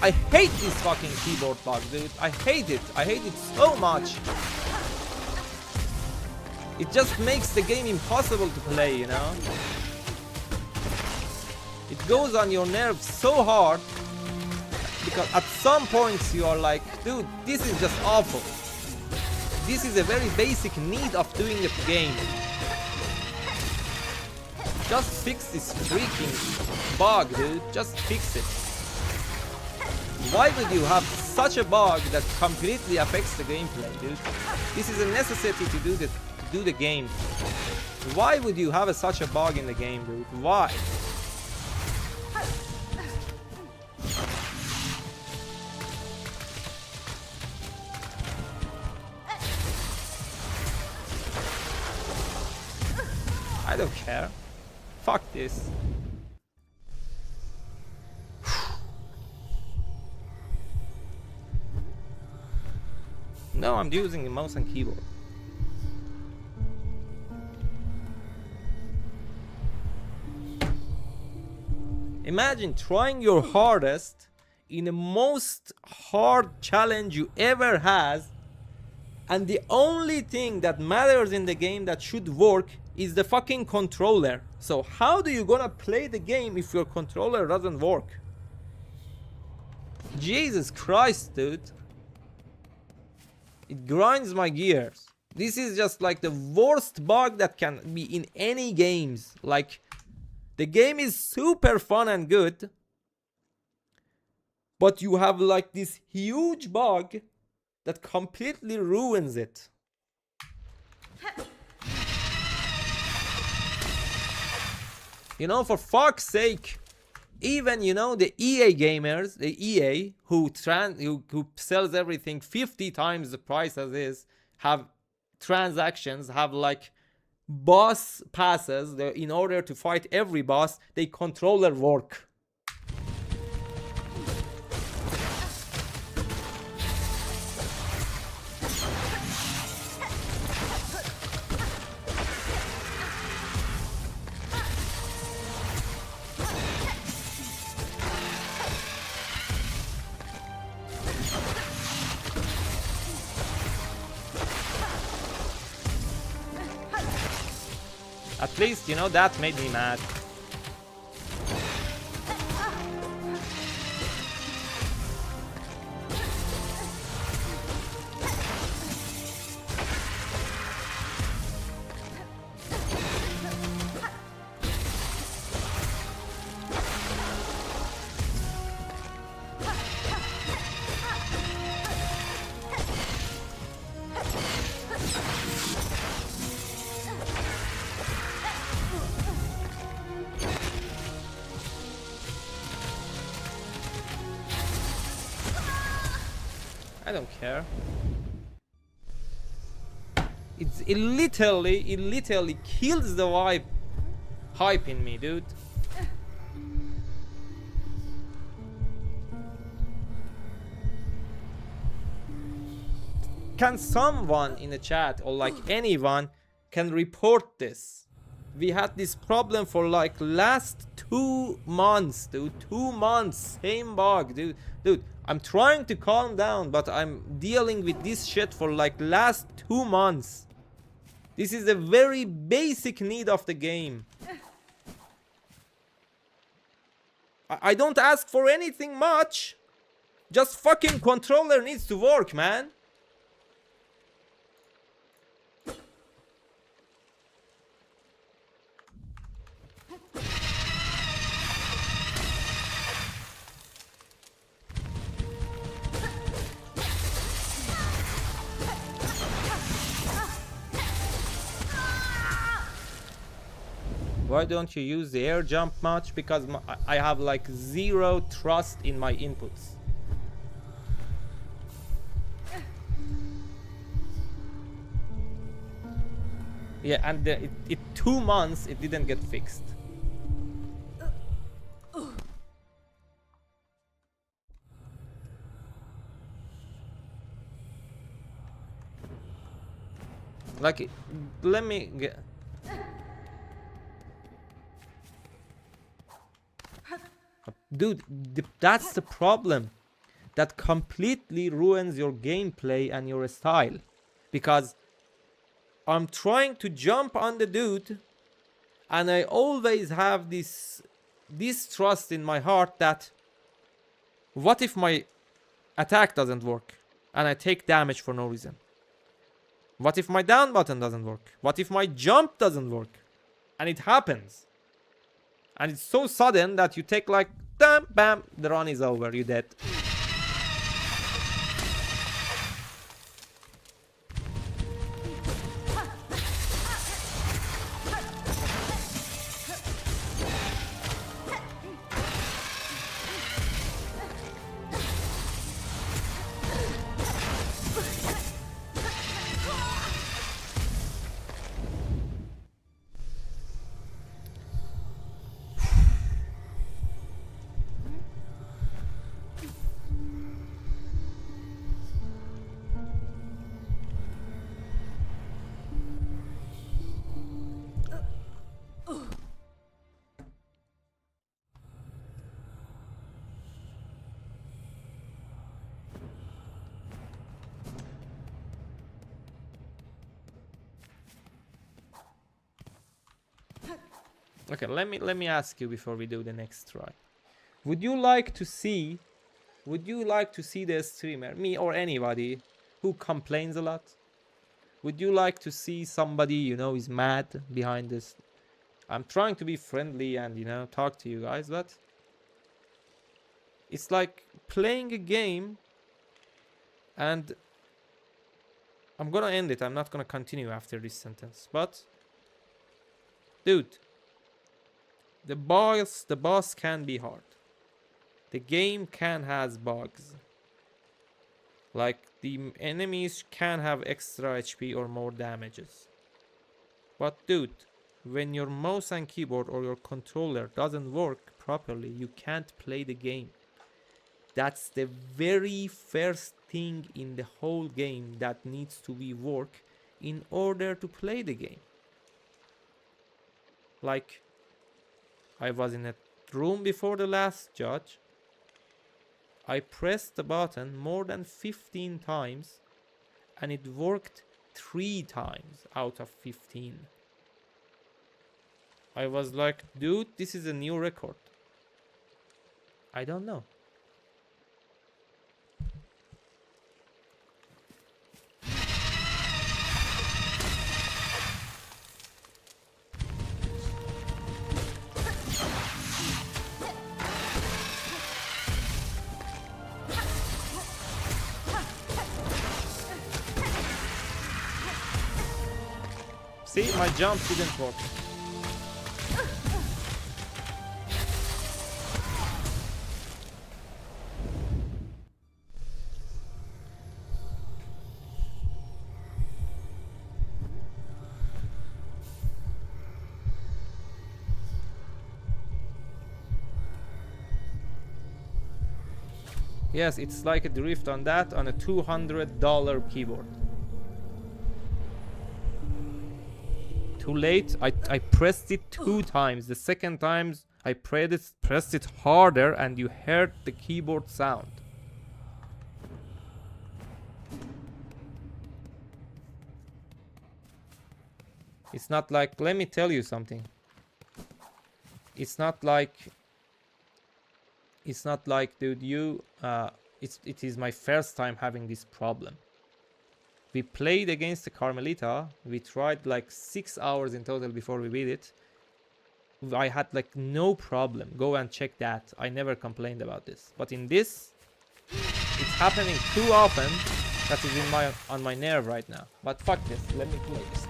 I hate this fucking keyboard bug, dude. I hate it. I hate it so much. It just makes the game impossible to play, you know? It goes on your nerves so hard. Because at some points you are like, dude, this is just awful. This is a very basic need of doing the game. Just fix this freaking bug, dude. Just fix it. Why would you have such a bug that completely affects the gameplay, dude? This is a necessity to do the game. Why would you have such a bug in the game, dude? Why? I don't care. Fuck this. No, I'm using a mouse and keyboard. Imagine trying your hardest in the most hard challenge you ever has, and the only thing that matters in the game that should work is the fucking controller. So how do you gonna play the game if your controller doesn't work? Jesus Christ, dude. It grinds my gears. This is just like the worst bug that can be in any games. Like, the game is super fun and good, but you have like this huge bug that completely ruins it. You know, for fuck's sake, even, you know, the EA gamers, the EA who sells everything 50 times the price as is, have transactions, have like boss passes. In order to fight every boss, they controller work. At least, you know, that made me mad. I don't care. It literally kills the hype in me, dude. Can someone in the chat, or like anyone, can report this? We had this problem for like last 2 months, dude. 2 months, same bug, dude. Dude, I'm trying to calm down, but I'm dealing with this shit for like last 2 months. This is a very basic need of the game. I don't ask for anything much. Just fucking controller needs to work, man. Why don't you use the air jump much? Because I have like 0 trust in my inputs. Yeah, and it 2 months it didn't get fixed. Like, let me get... Dude, that's the problem. That completely ruins your gameplay and your style. Because I'm trying to jump on the dude, and I always have this distrust in my heart that what if my attack doesn't work and I take damage for no reason? What if my down button doesn't work? What if my jump doesn't work? And it happens. And it's so sudden that you take like, bam, bam, the run is over, you're dead. Okay, let me ask you before we do the next try. Would you like to see the streamer, me or anybody who complains a lot? Would you like to see somebody, you know, is mad behind this? I'm trying to be friendly and, you know, talk to you guys, but it's like playing a game, and I'm gonna end it. I'm not gonna continue after this sentence. But dude, the boss can be hard. The game can has bugs. Like the enemies can have extra HP or more damages. But dude, when your mouse and keyboard or your controller doesn't work properly, you can't play the game. That's the very first thing in the whole game that needs to be work in order to play the game. Like, I was in a room before the last judge. I pressed the button more than 15 times and it worked 3 times out of 15. I was like, dude, this is a new record. I don't know. See, my jump didn't work. Yes, it's like a drift on that on a $200 keyboard. Too late. I pressed it 2 times. The second time I pressed it harder and you heard the keyboard sound. It's not like, let me tell you something. It's not like, dude, it is my first time having this problem. We played against the Carmelita. We tried like 6 hours in total before we beat it. I had like no problem. Go and check that. I never complained about this. But in this, it's happening too often. That is on my nerve right now. But fuck this. Let me play this.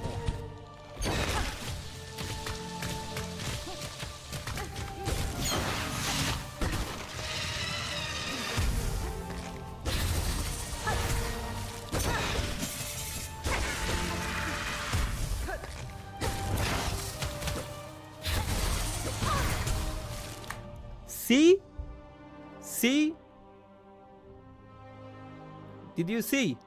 See? See? Did you see?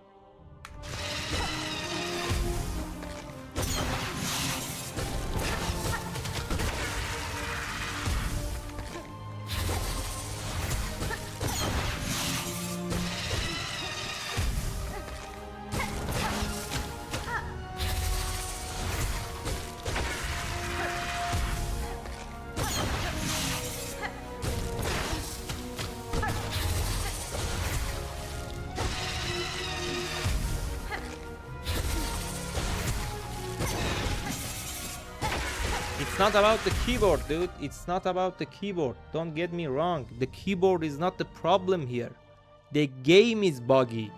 It's not about the keyboard, dude. It's not about the keyboard. Don't get me wrong. The keyboard is not the problem here. The game is buggy.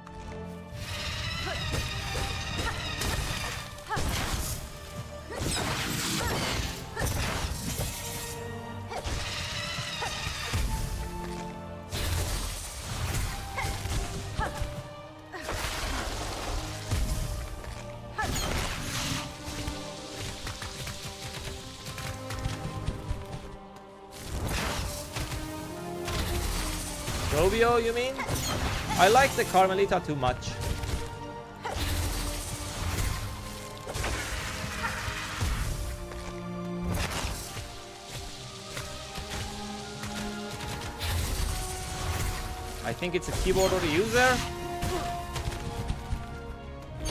Robio, you mean? I like the Carmelita too much. I think it's a keyboard or a user.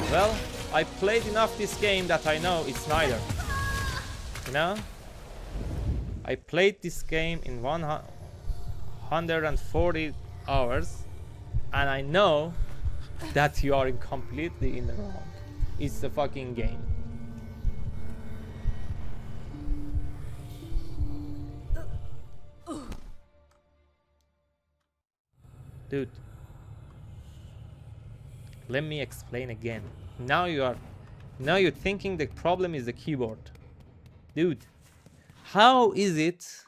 Well, I played enough this game that I know it's neither. You know? I played this game in 140 hours, and I know that you are completely in the wrong. It's the fucking game. Dude, let me explain again. Now you're thinking the problem is the keyboard. Dude, how is it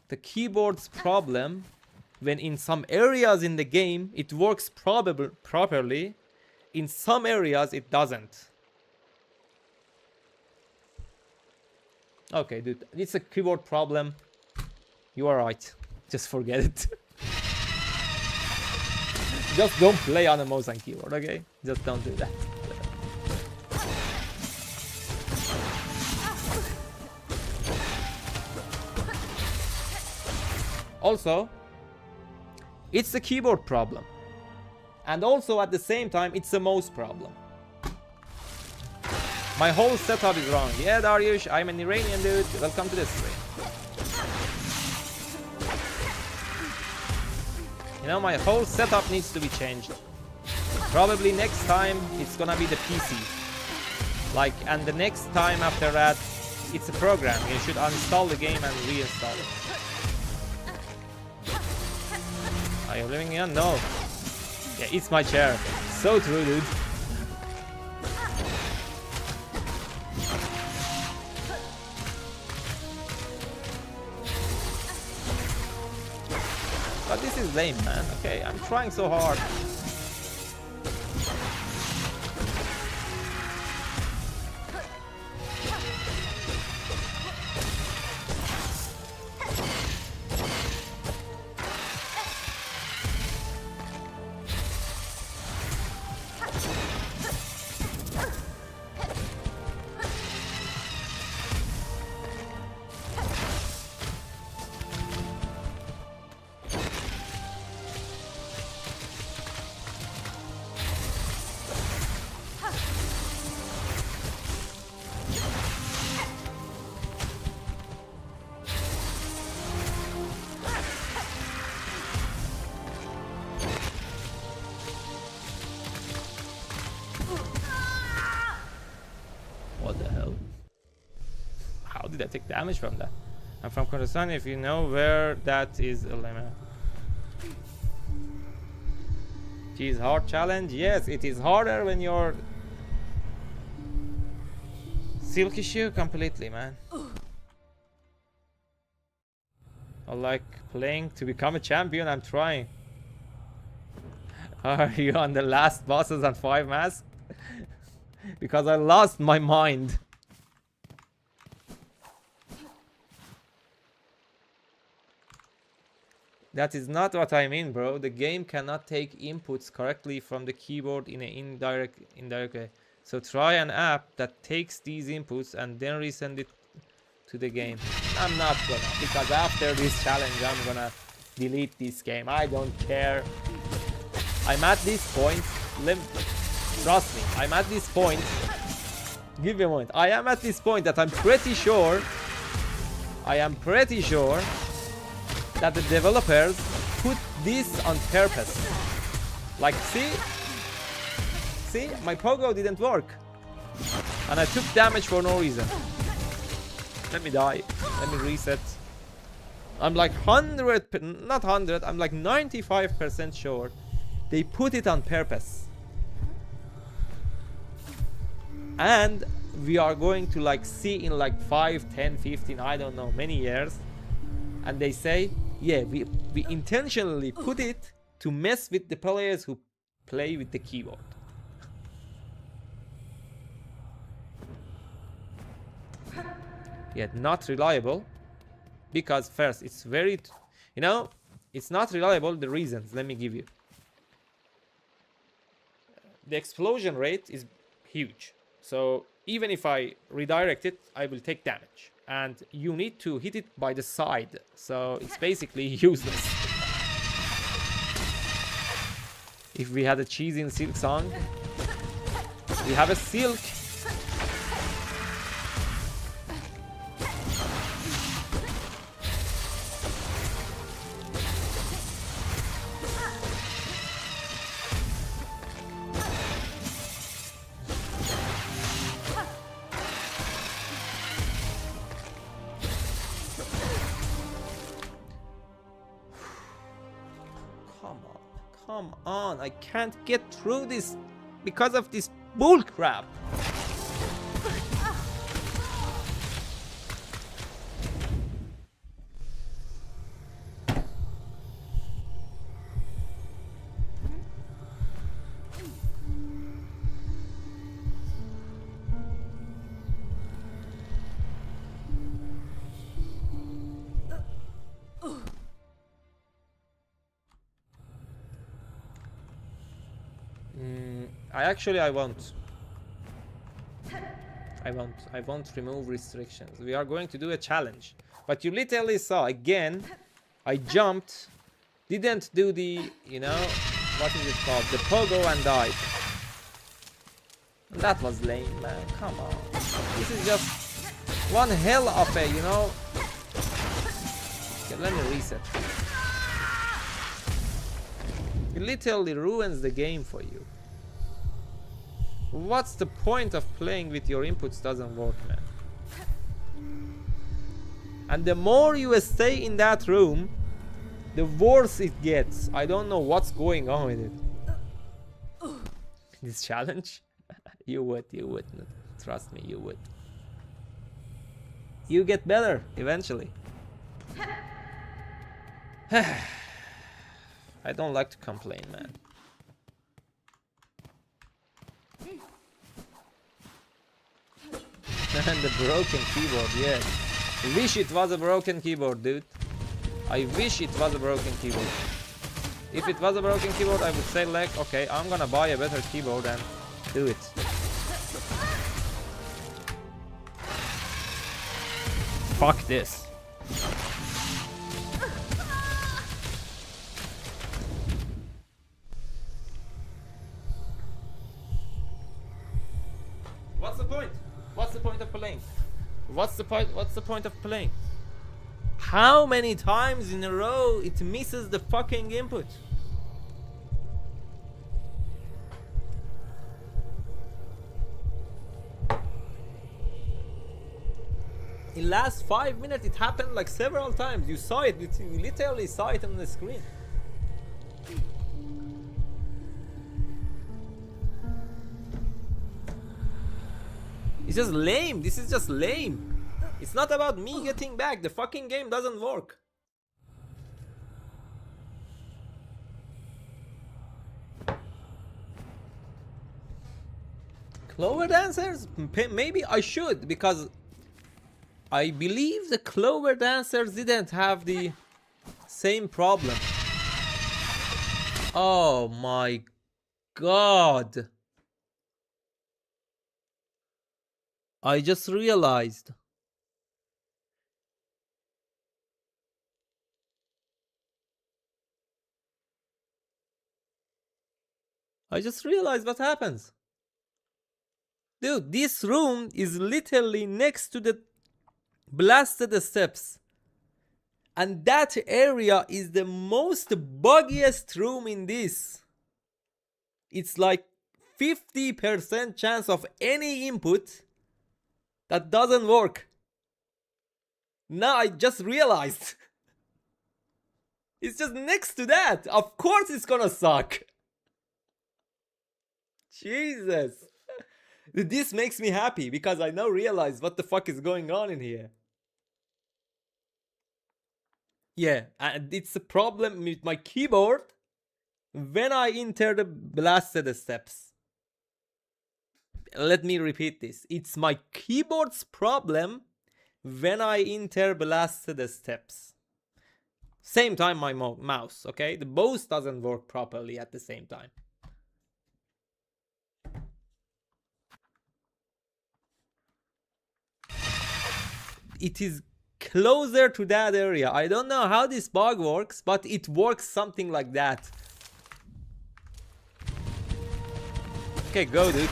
the keyboard's problem when in some areas in the game it works properly, in some areas it doesn't? Okay, dude, it's a keyboard problem. You are right. Just forget it. Just don't play on a mouse and keyboard, okay? Just don't do that. Also, it's the keyboard problem. And also at the same time, it's a mouse problem. My whole setup is wrong. Yeah, Dariush, I'm an Iranian dude. Welcome to the stream. You know, my whole setup needs to be changed. Probably next time it's gonna be the PC. Like, and the next time after that, it's a program. You should uninstall the game and reinstall it. Are you living here? No. Yeah, it's my chair. So true, dude. But this is lame, man. Okay, I'm trying so hard. Did I take damage from that? I'm from Kurdistan. If you know where that is, Ulema. Geez, hard challenge. Yes, it is harder when you're silky shoe completely, man. I like playing to become a champion. I'm trying. Are you on the last bosses on 5 masks? Because I lost my mind. That is not what I mean, bro. The game cannot take inputs correctly from the keyboard in an indirect way. So try an app that takes these inputs and then resend it to the game. I'm not gonna, because after this challenge I'm gonna delete this game. I don't care. I'm at this point. Trust me, I'm at this point. Give me a moment. I am at this point that I'm pretty sure that the developers put this on purpose. Like, see, my pogo didn't work, and I took damage for no reason. Let me die. Let me reset. I'm like 100, not 100. I'm like 95% sure they put it on purpose, and we are going to like see in like 5, 10, 15, I don't know, many years, and they say, yeah, we intentionally put it to mess with the players who play with the keyboard. Yet not reliable, because first it's very, you know, it's not reliable. The reasons, let me give you. The explosion rate is huge, so even if I redirect it, I will take damage. And you need to hit it by the side, so it's basically useless. If we had a cheese in Silksong, we have a silk. Come on, I can't get through this because of this bull crap. I won't. I won't remove restrictions. We are going to do a challenge. But you literally saw, again, I jumped, didn't do the, you know, what is it called? The pogo and died. That was lame, man. Come on. This is just one hell of a, you know. Okay, let me reset. It literally ruins the game for you. What's the point of playing with your inputs doesn't work, man? And the more you stay in that room, the worse it gets. I don't know what's going on with it. This challenge? You would. Trust me, you would. You get better eventually. I don't like to complain, man. And the broken keyboard, yes. I wish it was a broken keyboard, dude. I wish it was a broken keyboard. If it was a broken keyboard, I would say like, okay, I'm gonna buy a better keyboard and do it. Fuck this. What's the point? What's the point of playing? What's the point of playing? How many times in a row it misses the fucking input? In last 5 minutes it happened like several times. You saw it, you literally saw it on the screen. It's just lame. This is just lame. It's not about me getting back. The fucking game doesn't work. Clover dancers? Maybe I should, because I believe the clover dancers didn't have the same problem. Oh my god. I just realized. What happens. Dude, this room is literally next to the blasted steps. And that area is the most buggiest room in this. It's like 50% chance of any input that doesn't work. Now I just realized. It's just next to that. Of course it's gonna suck. Jesus. This makes me happy because I now realize what the fuck is going on in here. Yeah, and it's a problem with my keyboard when I enter the blasted steps. Let me repeat this. It's my keyboard's problem when I enter blasted steps. Same time my mouse, okay? The both doesn't work properly at the same time. It is closer to that area. I don't know how this bug works, but it works something like that. Okay, go, dude.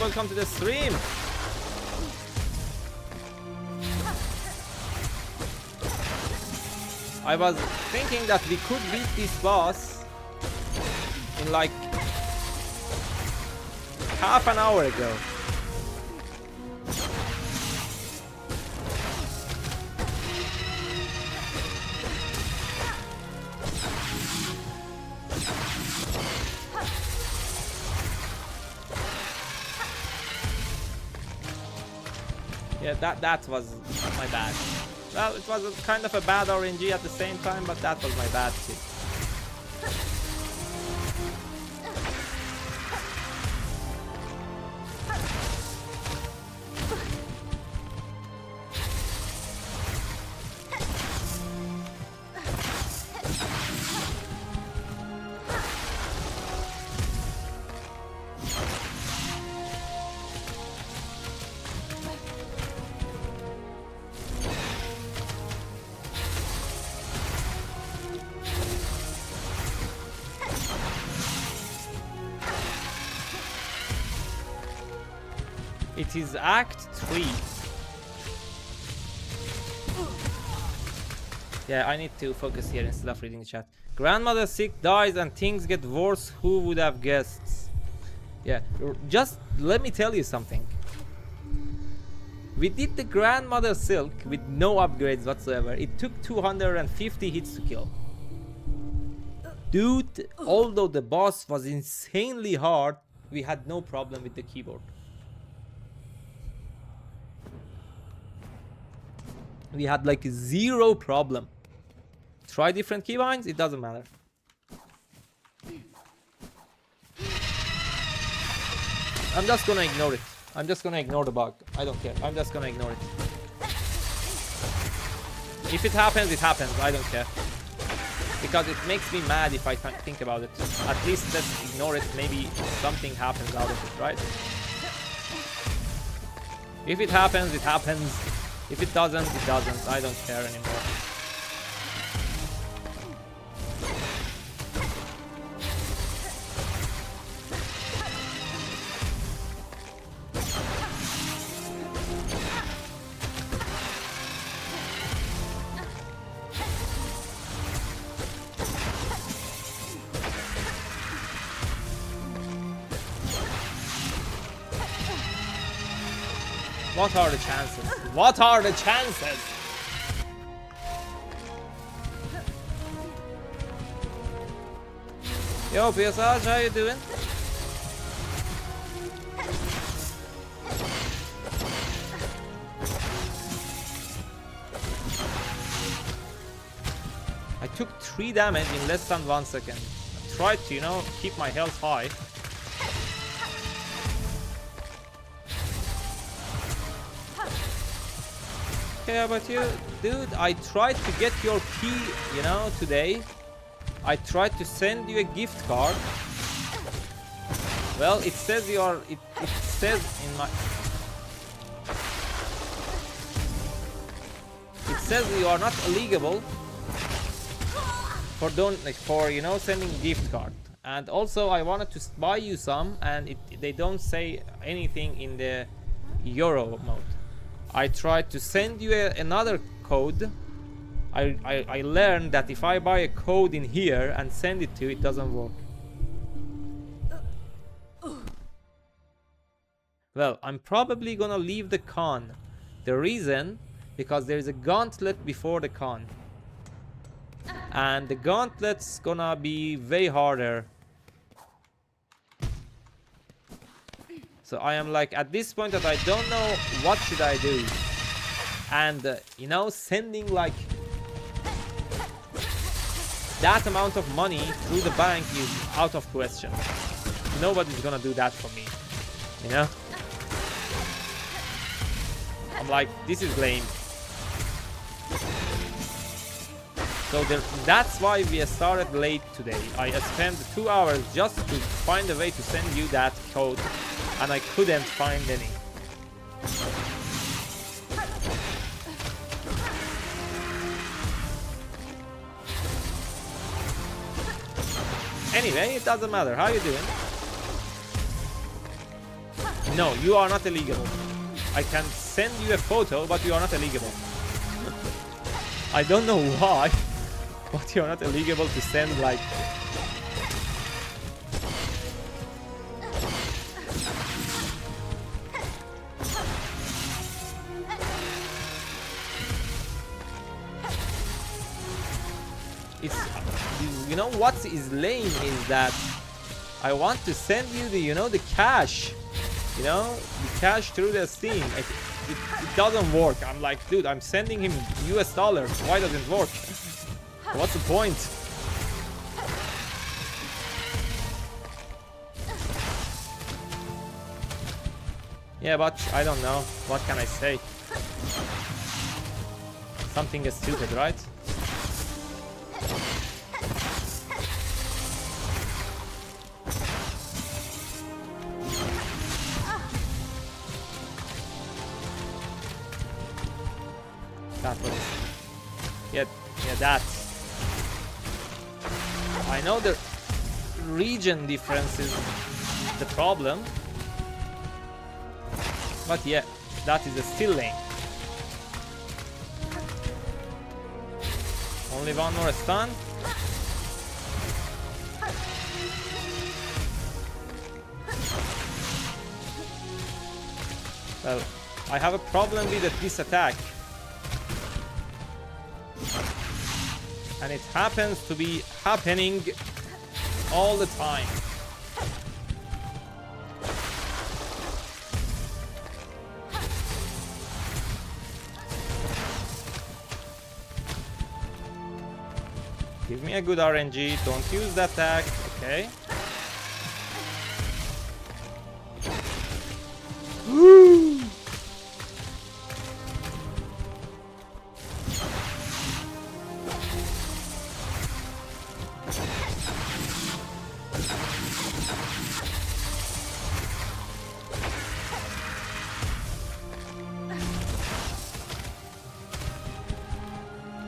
welcome to the stream. I was thinking that we could beat this boss in like half an hour ago. Yeah, that was my bad. Well, it was kind of a bad RNG at the same time, but that was my bad too. It is Act 3. Yeah, I need to focus here instead of reading the chat. Grandmother sick, dies, and things get worse. Who would have guessed? Yeah, just let me tell you something. We did the grandmother silk with no upgrades whatsoever. It took 250 hits to kill. Dude, although the boss was insanely hard, we had no problem with the keyboard. We had like zero problem. Try different keybinds, it doesn't matter. I'm just gonna ignore it. I'm just gonna ignore the bug. I don't care. I'm just gonna ignore it. If it happens, it happens. I don't care. Because it makes me mad if I think about it. At least let's ignore it. Maybe something happens out of it, right? If it happens, it happens. If it doesn't, it doesn't. I don't care anymore. What are the chances? What are the chances? Yo, PSH, how you doing? I took 3 damage in less than 1 second. I tried to, you know, keep my health high. Okay, how about you? Dude, I tried to get your key, you know, today. I tried to send you a gift card. Well, it says you are, it says in my... It says you are not eligible for you know, sending gift card. And also I wanted to buy you some, and they don't say anything in the Euro mode. I tried to send you another code. I learned that if I buy a code in here and send it to you, it doesn't work. Well, I'm probably gonna leave the con. The reason, because there is a gauntlet before the con. And the gauntlet's gonna be way harder. So I am like at this point that I don't know what should I do. And you know, sending like that amount of money through the bank is out of question. Nobody's gonna do that for me, you know. I'm like, this is lame. So that's why we started late today. I spent 2 hours just to find a way to send you that code, and I couldn't find any. Anyway, it doesn't matter. How you doing? No, you are not illegal. I can send you a photo, but you are not illegal. I don't know why, but you are not illegal to send like... It's, you know what is lame is that I want to send you the, you know, the cash, you know, the cash through the Steam. It doesn't work. I'm like, dude, I'm sending him US dollars. Why doesn't it work? What's the point? Yeah, but I don't know. What can I say? Something is stupid, right? That was... Yeah, that. I know the region difference is the problem. But yeah, that is a still lane. Only one more stun. Well, I have a problem with this attack. And it happens to be happening all the time. Give me a good RNG, don't use the attack, okay. Woo!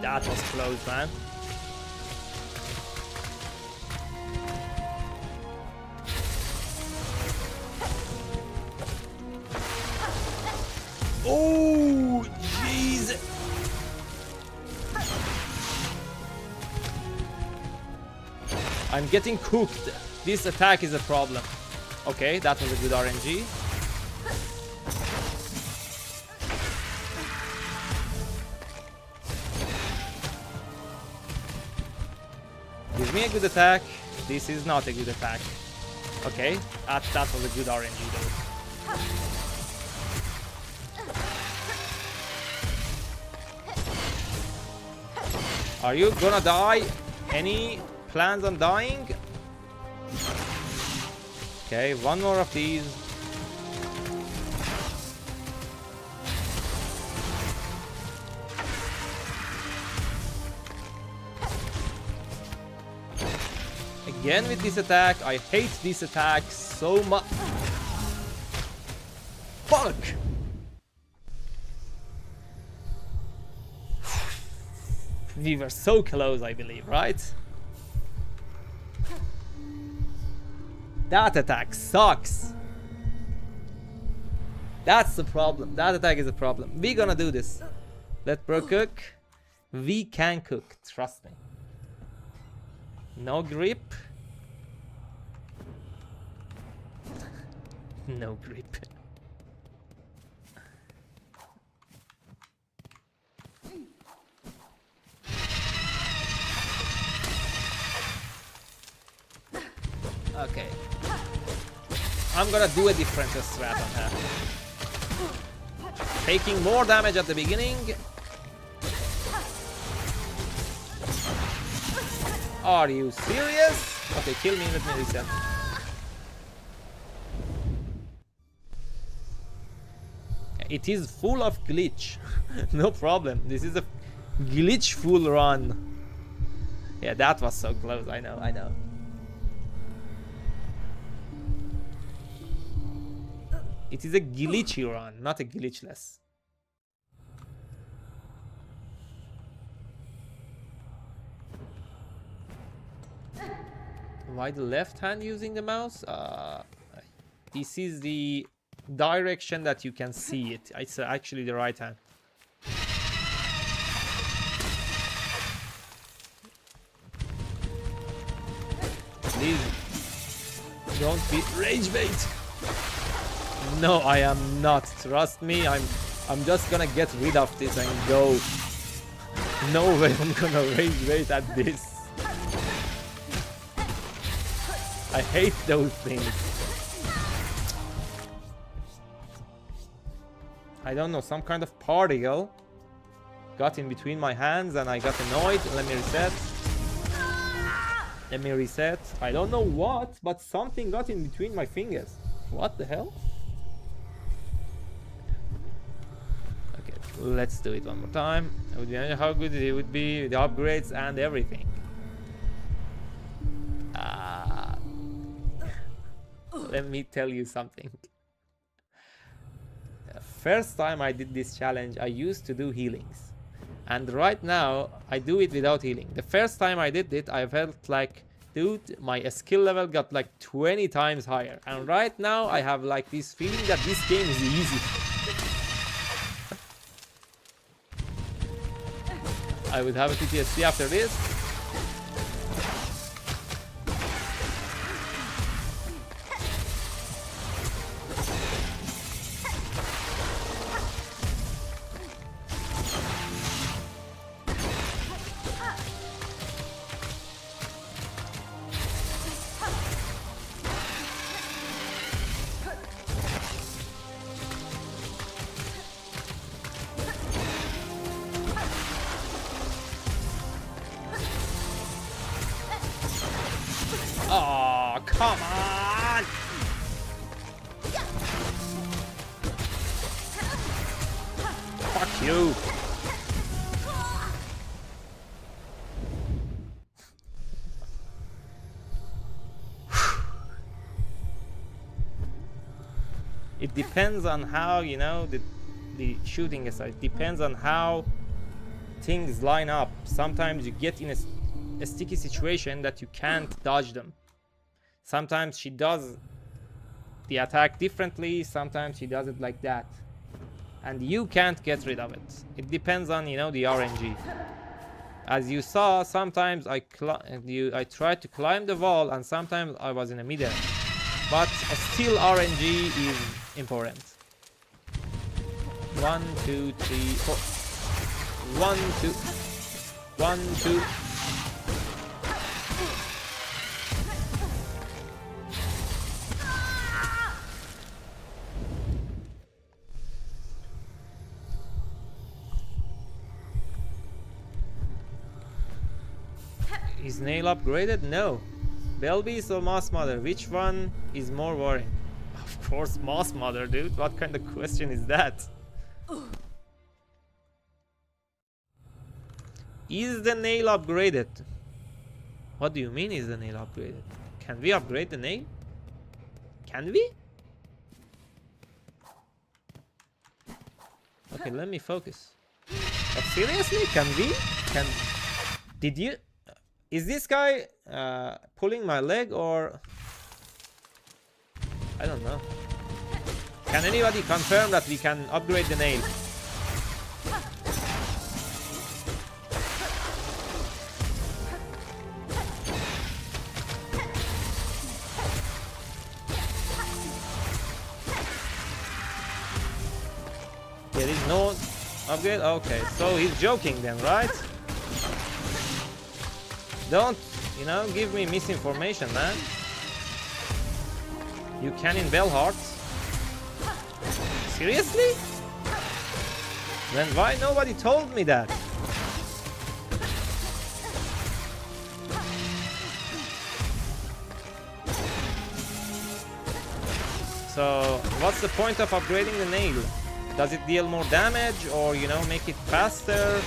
That was close, man. Oh, jeez. I'm getting cooked. This attack is a problem. Okay, that was a good RNG. Give me a good attack. This is not a good attack. Okay, that was a good RNG though. Are you gonna die? Any plans on dying? Okay, one more of these. Again with this attack. I hate this attack so much. Fuck! We were so close, I believe, right? That attack sucks. That's the problem. That attack is a problem. We're gonna do this. Let bro cook. We can cook, trust me. No grip. No grip. Okay. I'm gonna do a different strat on her. Taking more damage at the beginning. Are you serious? Okay, kill me, let me reset. It is full of glitch. No problem. This is a glitch full run. Yeah, that was so close. I know, I know. It is a glitchy run, not a glitchless. Why the left hand using the mouse? This is the direction that you can see it. It's actually the right hand. Please don't be rage bait. No, I am not. Trust me, I'm just gonna get rid of this and go. No way I'm gonna rage bait at this. I hate those things. I don't know, some kind of particle got in between my hands and I got annoyed. Let me reset. Let me reset. I don't know what, but something got in between my fingers. What the hell? Okay, let's do it one more time. I would be how good it would be with the upgrades and everything. Let me tell you something. First time I did this challenge, I used to do healings. And right now, I do it without healing. The first time I did it, I felt like, dude, my skill level got like 20 times higher. And right now, I have like this feeling that this game is easy. I would have a PTSD after this. Oh, come on! Fuck you! It depends on how, you know, the shooting aside. It depends on how things line up. Sometimes you get in a sticky situation that you can't dodge them. Sometimes she does the attack differently, sometimes she does it like that. And you can't get rid of it. It depends on, you know, the RNG. As you saw, sometimes I tried to climb the wall and sometimes I was in the middle. But still RNG is important. 1, 2, 3, 4. 1, 2. 1, 2. Is Nail upgraded? No. Belbis or Moss Mother? Which one is more worrying? Of course Moss Mother, dude. What kind of question is that? Is the nail upgraded? What do you mean is the nail upgraded? Can we upgrade the nail? Can we? Okay, let me focus. But seriously, can we? Did you? Is this guy pulling my leg or? I don't know. Can anybody confirm that we can upgrade the nail? There is no upgrade? Okay, so he's joking then, right? Don't, you know, give me misinformation, man. You can in Bellheart? Seriously? Then why nobody told me that? So, what's the point of upgrading the nail? Does it deal more damage or, you know, make it faster?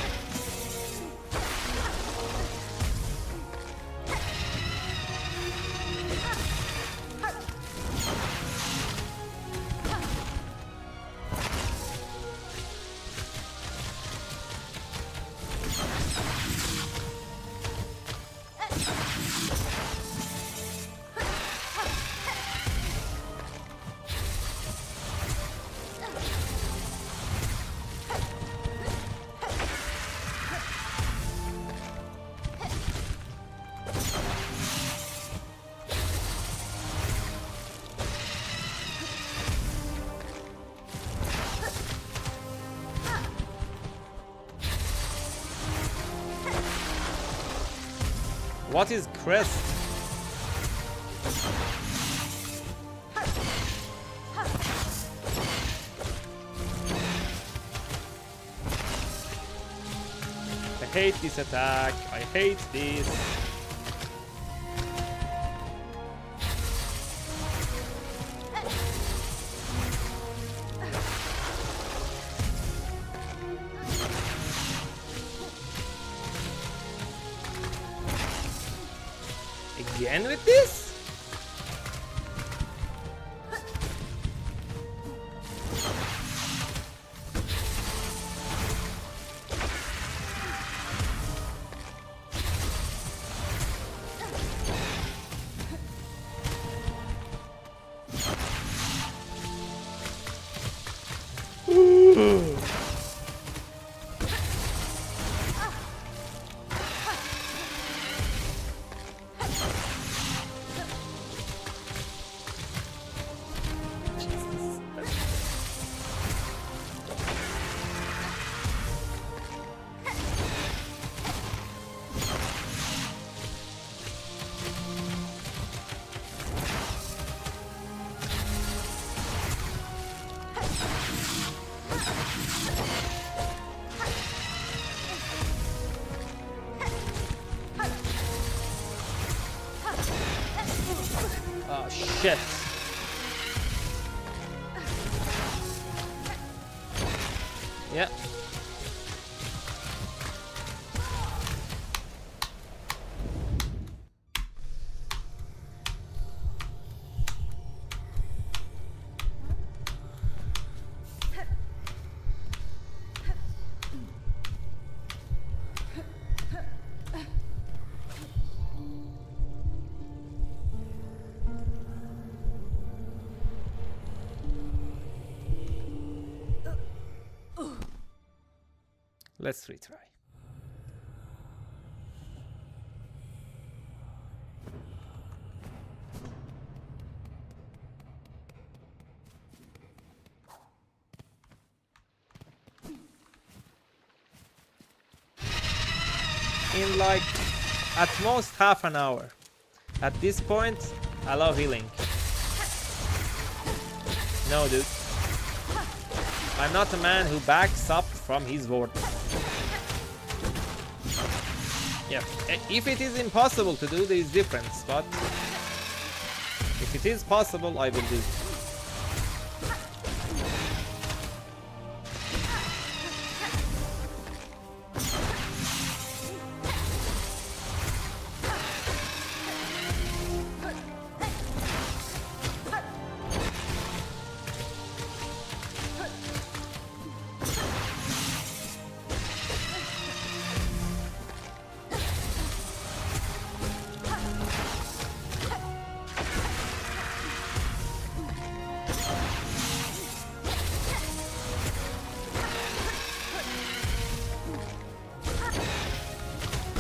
What is crest? I hate this attack. I hate this. Again with this? Oh shit. Yeah. Let's retry. In like at most half an hour. At this point, I love healing. No, dude. I'm not a man who backs up from his word. Yeah, if it is impossible to do, there is difference, but if it is possible, I will do.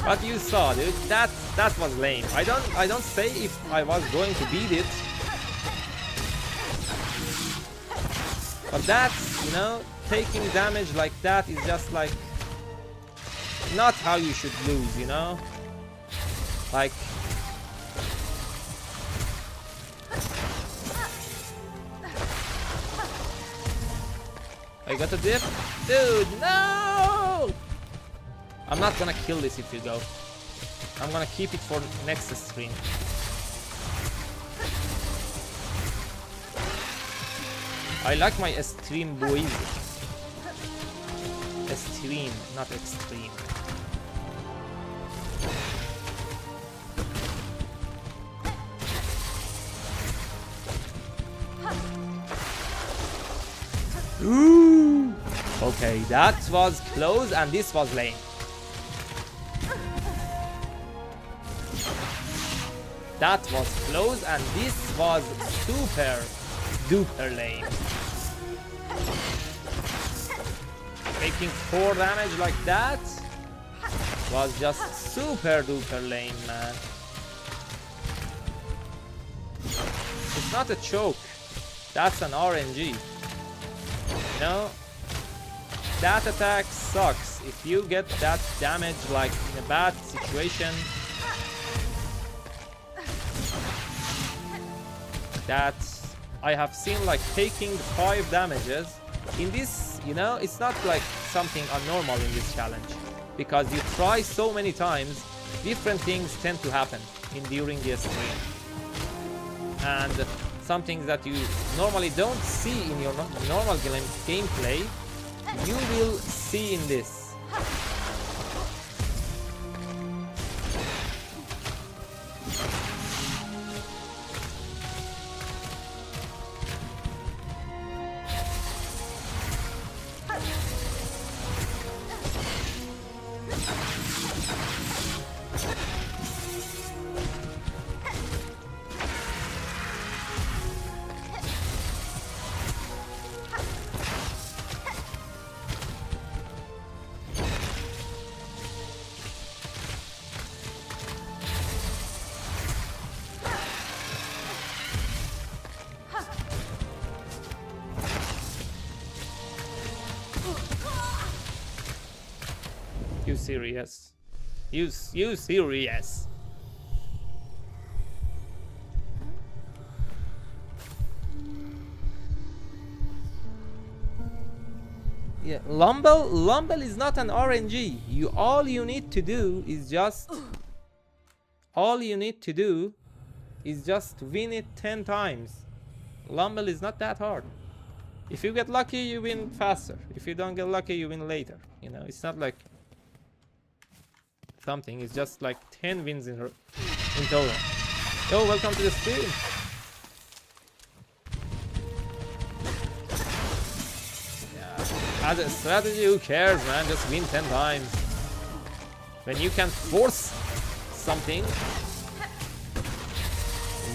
But you saw, dude, that was lame. I don't say if I was going to beat it. But that's, you know, taking damage like that is just like not how you should lose, you know? Like I got a dip? Dude, no! I'm not gonna kill this if you go. I'm gonna keep it for next stream. I like my stream boys. Stream, not extreme. Ooh! Okay, that was close and this was lame. That was close and this was super duper lame. Taking 4 damage like that was just super duper lame, man. It's not a choke. That's an RNG. You know? That attack sucks. If you get that damage like in a bad situation, that I have seen like taking 5 damages. In this, you know, it's not like something abnormal in this challenge. Because you try so many times, different things tend to happen during the stream. And some things that you normally don't see in your normal gameplay, you will see in this. You serious? You serious? Yeah, Lumble is not an RNG. All you need to do is just win it 10 times. Lumble is not that hard. If you get lucky, you win faster. If you don't get lucky, you win later. You know, it's not like something. It's just like 10 wins in total. Yo, welcome to the stream. Yeah. As a strategy, who cares, man? Just win 10 times. When you can force something,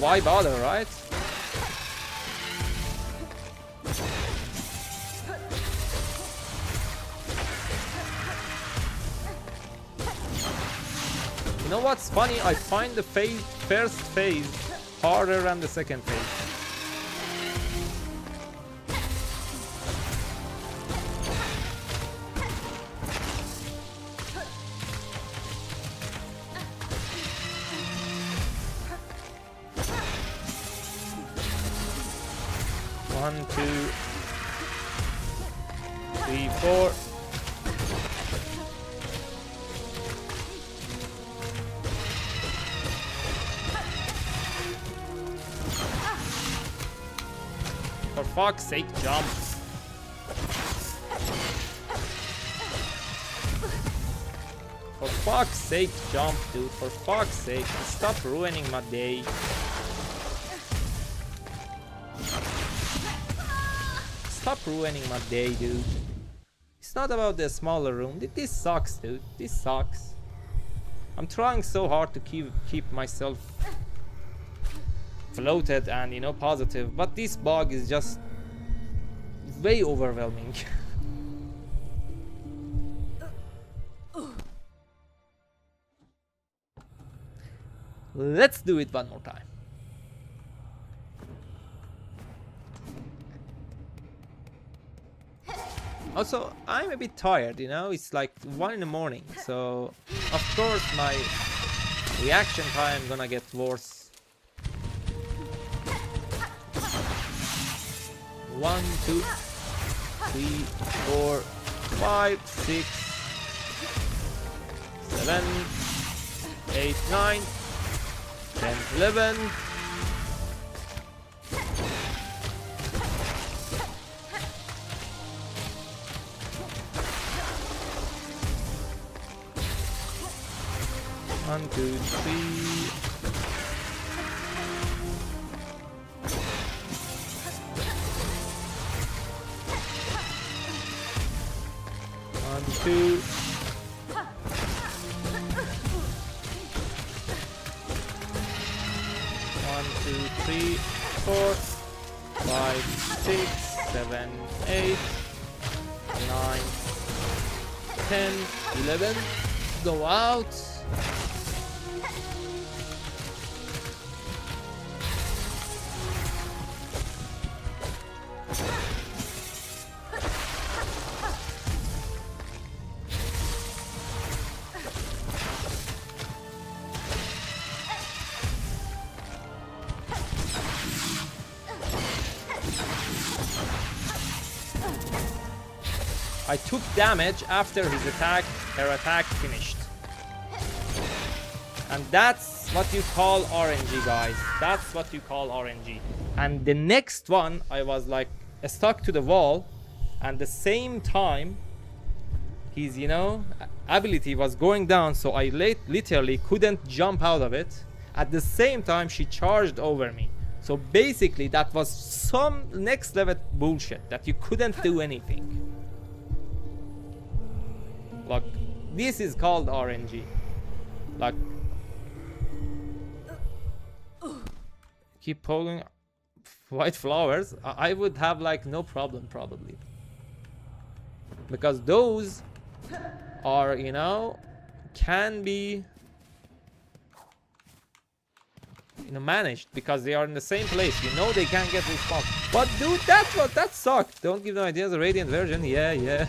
why bother, right? You know what's funny? I find the first phase harder than the second phase. One, 2, 3, 4. For fuck's sake, jump. For fuck's sake, jump, dude. For fuck's sake, stop ruining my day. Stop ruining my day, dude. It's not about the smaller room. This sucks, dude. This sucks. I'm trying so hard to keep myself floated and, you know, positive, but this bug is just way overwhelming. Let's do it one more time. Also, I'm a bit tired, you know, it's like 1 in the morning, so of course my reaction time gonna get worse. 1, 2, 3, 4, 5, 6, 7, 8, 9, 10, 11. One, 2, 3. 2. 1, 2, 3, 4, 5, 6, 7, 8, 9, 10, 11. Go out. I took damage after her attack finished. And that's what you call RNG, guys. That's what you call RNG. And the next one, I was like stuck to the wall, and the same time his, you know, ability was going down, so I literally couldn't jump out of it. At the same time, she charged over me. So basically, that was some next level bullshit that you couldn't do anything. Like, this is called RNG. Like, keep pulling white flowers. I would have like no problem probably, because those are, you know, can be, you know, managed because they are in the same place. You know they can't get respawned. But dude, that sucked. Don't give no ideas. The Radiant version, yeah.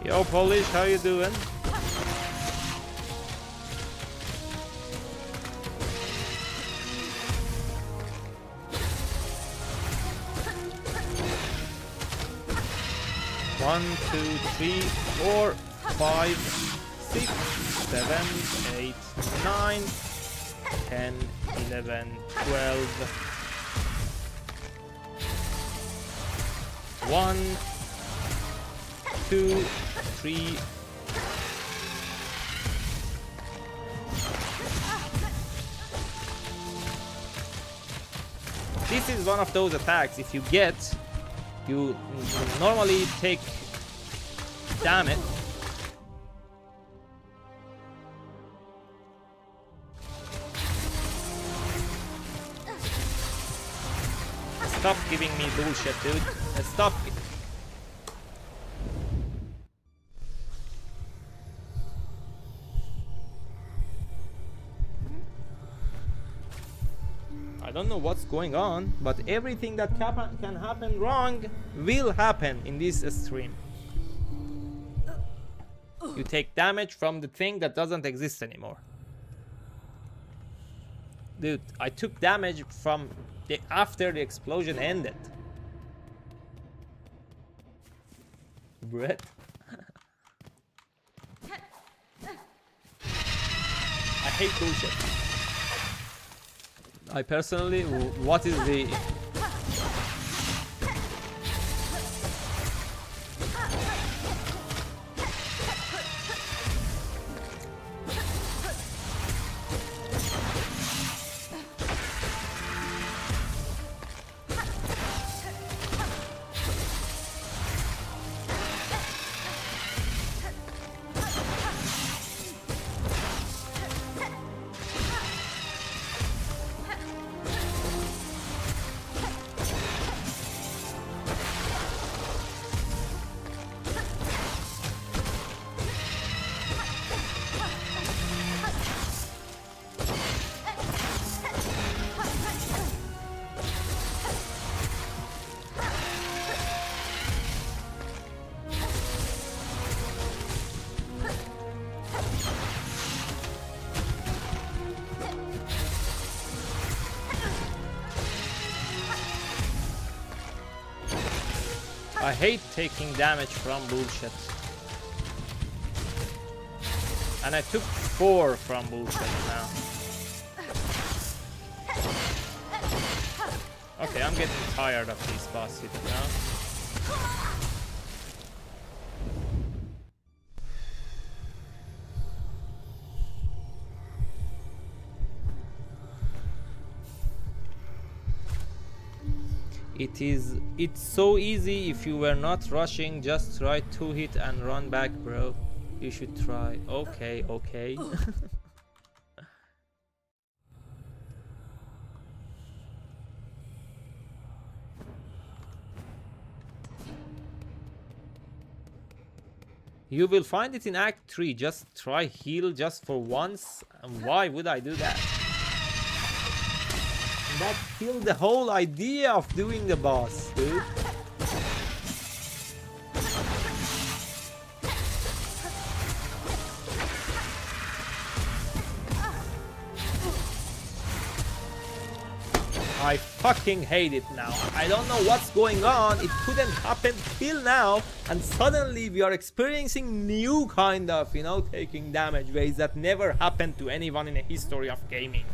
Yo, Polish, how you doing? One, two, three, 4, 5, 6, 7, 8, 9, 10, 11, 12. 1, 2, 3. This is one of those attacks, if you get, you normally take damage. Stop giving me bullshit, dude. Stop it. I don't know what's going on, but everything that can happen wrong will happen in this stream. You take damage from the thing that doesn't exist anymore. Dude, I took damage from after the explosion ended. Brett. I hate bullshit. I personally, what is the... I hate taking damage from bullshit. And I took 4 from bullshit now. Okay, I'm getting tired of these boss hits now. It's so easy if you were not rushing. Just try 2 hit and run back, bro. You should try. Okay, okay. You will find it in Act 3. Just try heal just for once. And why would I do that? That killed the whole idea of doing the boss, dude. I fucking hate it now. I don't know what's going on. It couldn't happen till now, and suddenly we are experiencing new kind of, you know, taking damage ways that never happened to anyone in the history of gaming.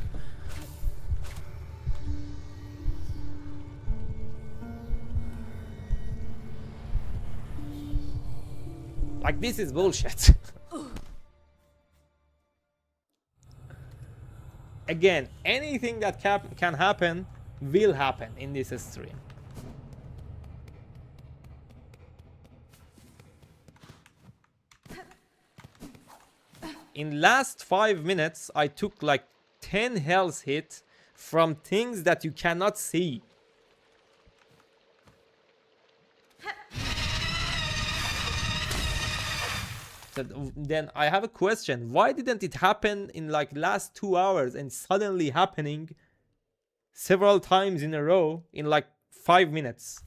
Like, this is bullshit. Again, anything that can happen will happen in this stream. In last 5 minutes, I took like 10 health hit from things that you cannot see. Then I have a question. Why didn't it happen in like last 2 hours and suddenly happening several times in a row in like 5 minutes?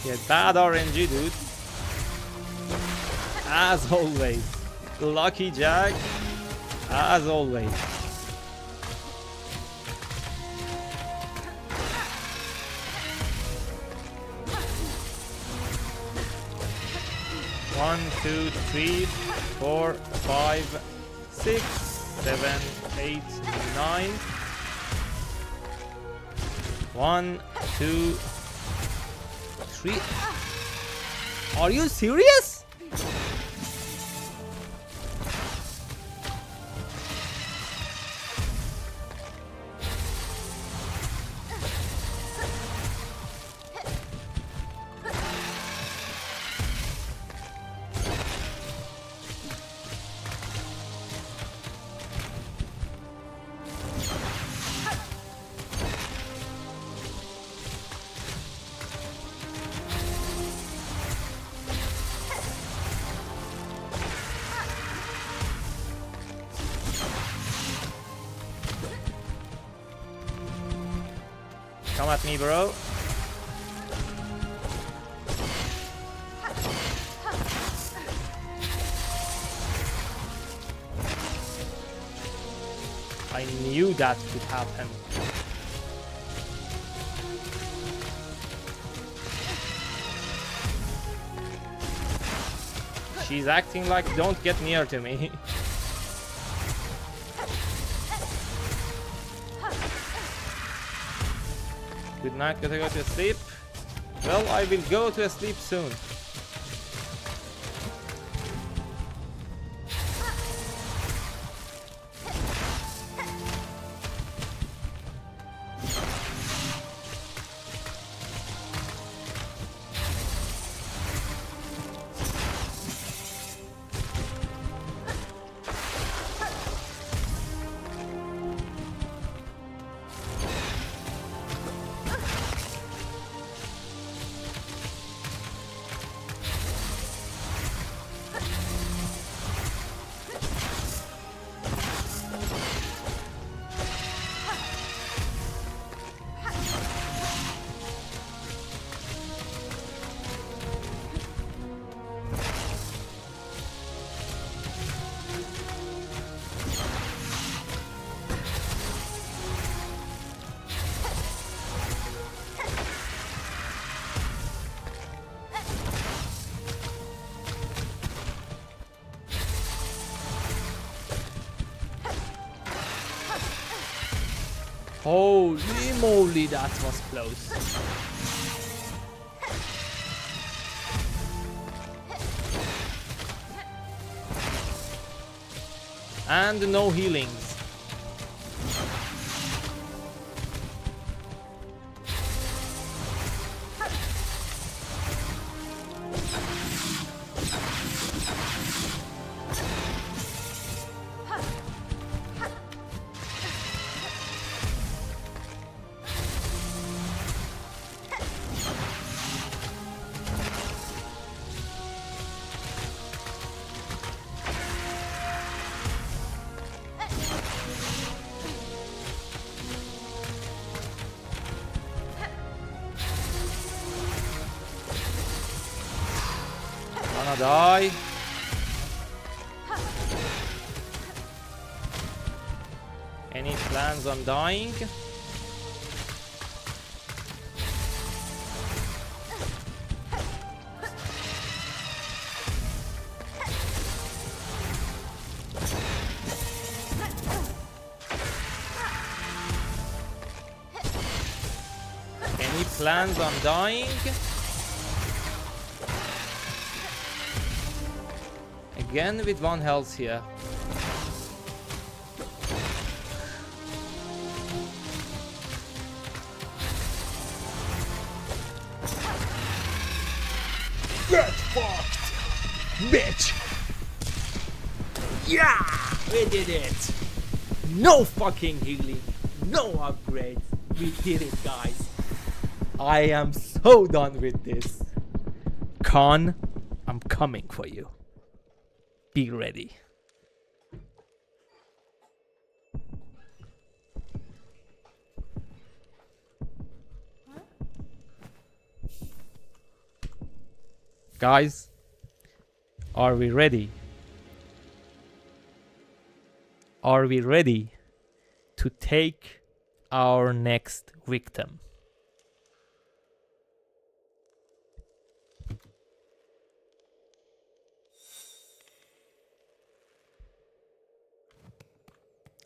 Yeah, bad RNG, dude. As always. Lucky Jack. As always. One, two, three, 4, 5, 6, 7, 8, 9. 1, 2, 3. Are you serious? Come at me, bro. I knew that could happen. She's acting like don't get near to me. Good night, gotta go to sleep. Well, I will go to sleep soon. Holy moly, that was close. And no healings. Gonna die. Any plans on dying? Any plans on dying? Again with 1 health here. Get fucked, bitch! Yeah, we did it. No fucking healing, no upgrades. We did it, guys. I am so done with this. Khan, I'm coming for you. Be ready. Guys, are we ready? Are we ready to take our next victim?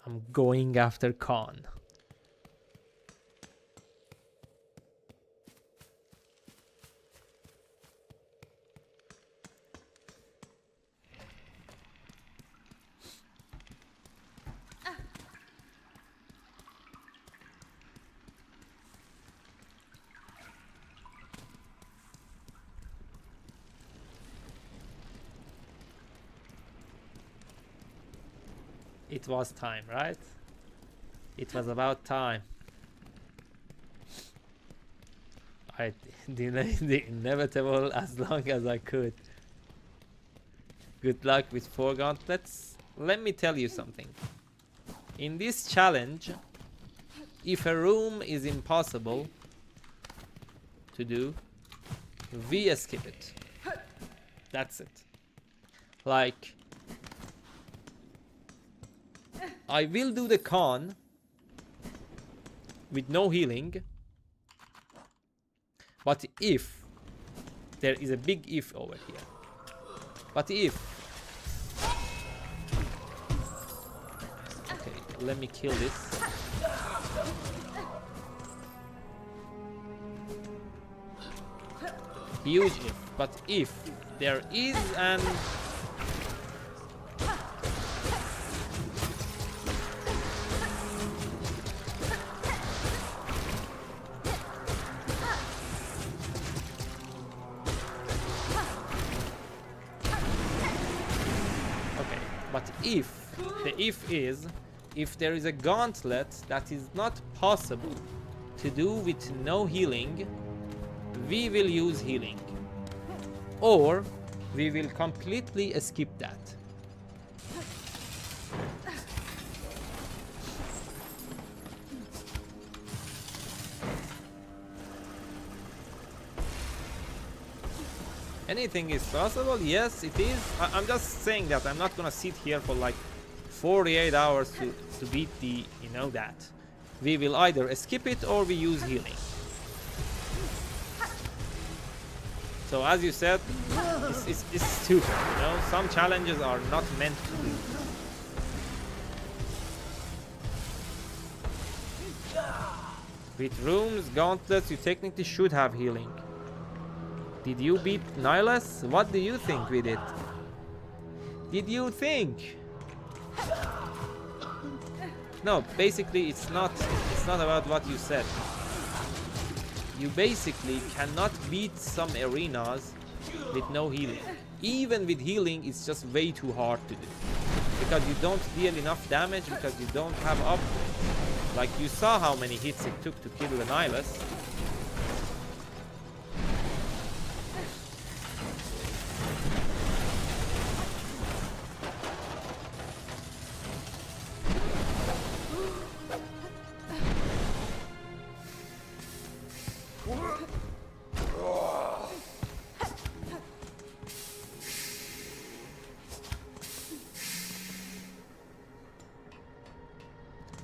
I'm going after Khan. It was time, right? It was about time. I delayed the inevitable as long as I could. Good luck with 4 gauntlets. Let me tell you something. In this challenge, if a room is impossible to do, we skip it. That's it. Like, I will do the con with no healing, but if there is a big if over here, but if, okay, let me kill this. Huge if, but if there is an if, the if is, if there is a gauntlet that is not possible to do with no healing, we will use healing. Or we will completely skip that. Anything is possible? Yes, it is. I'm just saying that I'm not gonna sit here for like 48 hours to beat the, you know, that. We will either skip it or we use healing. So as you said, it's stupid, you know? Some challenges are not meant to do. With rooms, gauntlets, you technically should have healing. Did you beat Nyleth? What do you think with it? Did you think? No, basically it's not about what you said. You basically cannot beat some arenas with no healing. Even with healing, it's just way too hard to do. Because you don't deal enough damage, because you don't have upgrades. Like you saw how many hits it took to kill the Nyleth.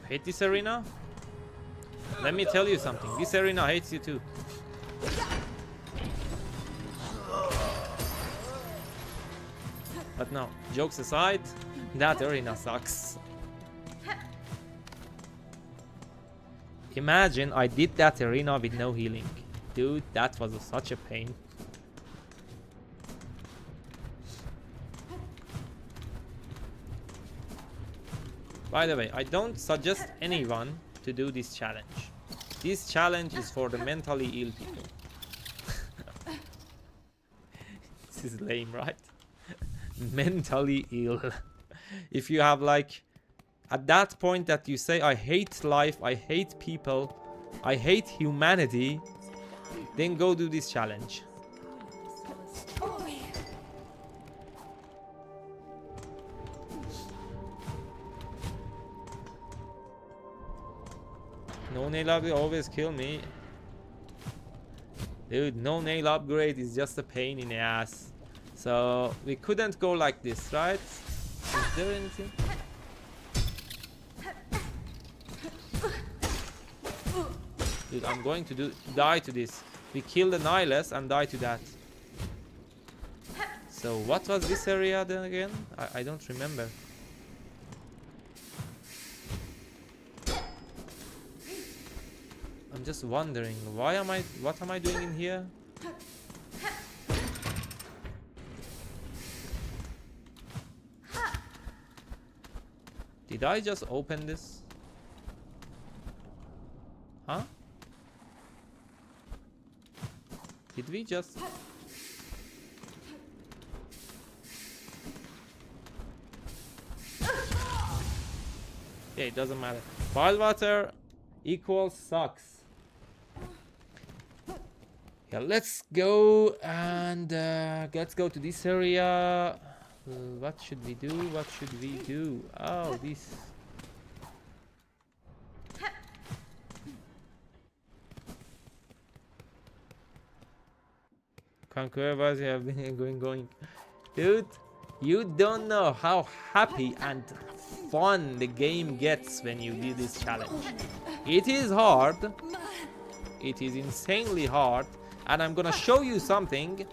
Hate this arena? Let me tell you something. This arena hates you too. But no, jokes aside, that arena sucks. Imagine I did that arena with no healing. Dude, that was such a pain. By the way, I don't suggest anyone to do this challenge. This challenge is for the mentally ill people. This is lame, right? Mentally ill. If you have like, at that point that you say, I hate life, I hate people, I hate humanity, then go do this challenge. No nail upgrade always kill me. Dude, no nail upgrade is just a pain in the ass. So we couldn't go like this, right? Is there anything? Dude, I'm going to die to this. We kill the Nyleth and die to that. So what was this area then again? I don't remember. I'm just wondering, what am I doing in here? Did I just open this? Huh? Did we just... Yeah, it doesn't matter. Wild water equals sucks. Yeah, let's go and let's go to this area. What should we do? What should we do? Oh, this. Conquer was have been going. Dude, you don't know how happy and fun the game gets when you do this challenge. It is hard. It is insanely hard. And I'm gonna show you something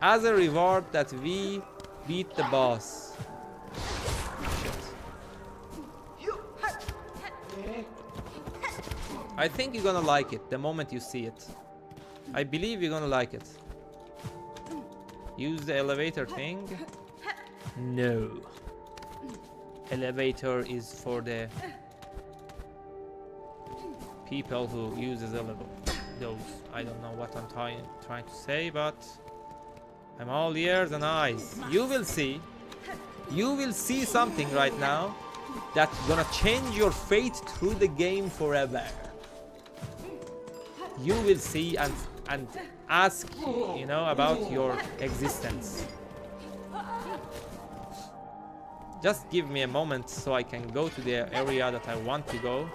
as a reward that we beat the boss. Shit. I think you're gonna like it the moment you see it. I believe you're gonna like it. Use the elevator thing. No. Elevator is for the people who uses elevator. Those. I don't know what I'm trying to say, but I'm all ears and eyes. You will see something right now that's gonna change your fate through the game forever. You will see and ask, you know, about your existence. Just give me a moment so I can go to the area that I want to go.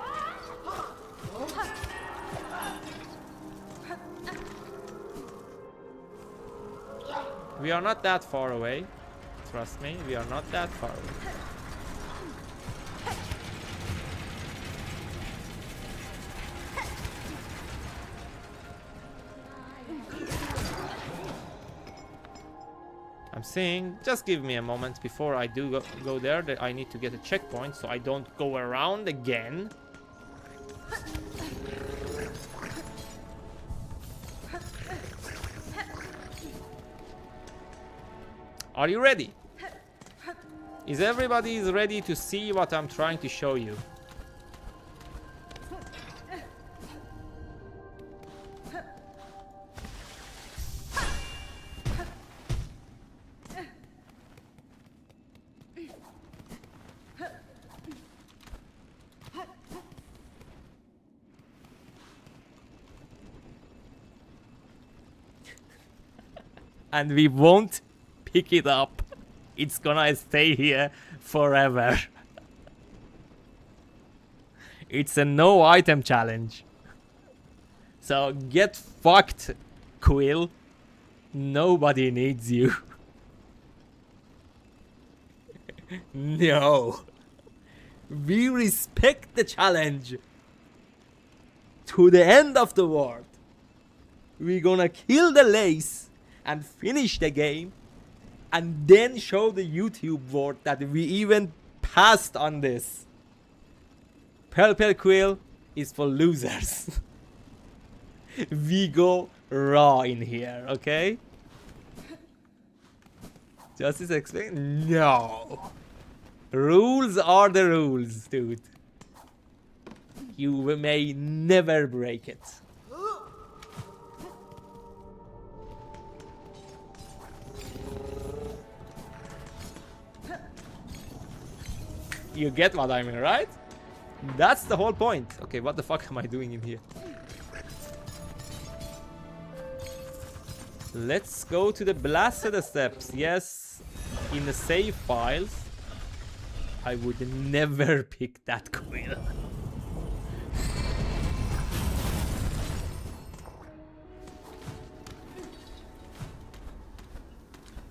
We are not that far away. Trust me, we are not that far away. I'm saying, just give me a moment before I do go there. That I need to get a checkpoint so I don't go around again. Are you ready? Is everybody ready to see what I'm trying to show you? And we won't pick it up. It's gonna stay here forever. It's a no item challenge. So get fucked, Quill. Nobody needs you. No. We respect the challenge. To the end of the world. We're gonna kill the lace and finish the game, and then show the YouTube world that we even passed on this. Purple Quill is for losers. We go raw in here, okay? Justice explain? No. Rules are the rules, dude. You may never break it. You get what I mean, right? That's the whole point. Okay, what the fuck am I doing in here? Let's go to the blasted steps. Yes, in the save files. I would never pick that quill.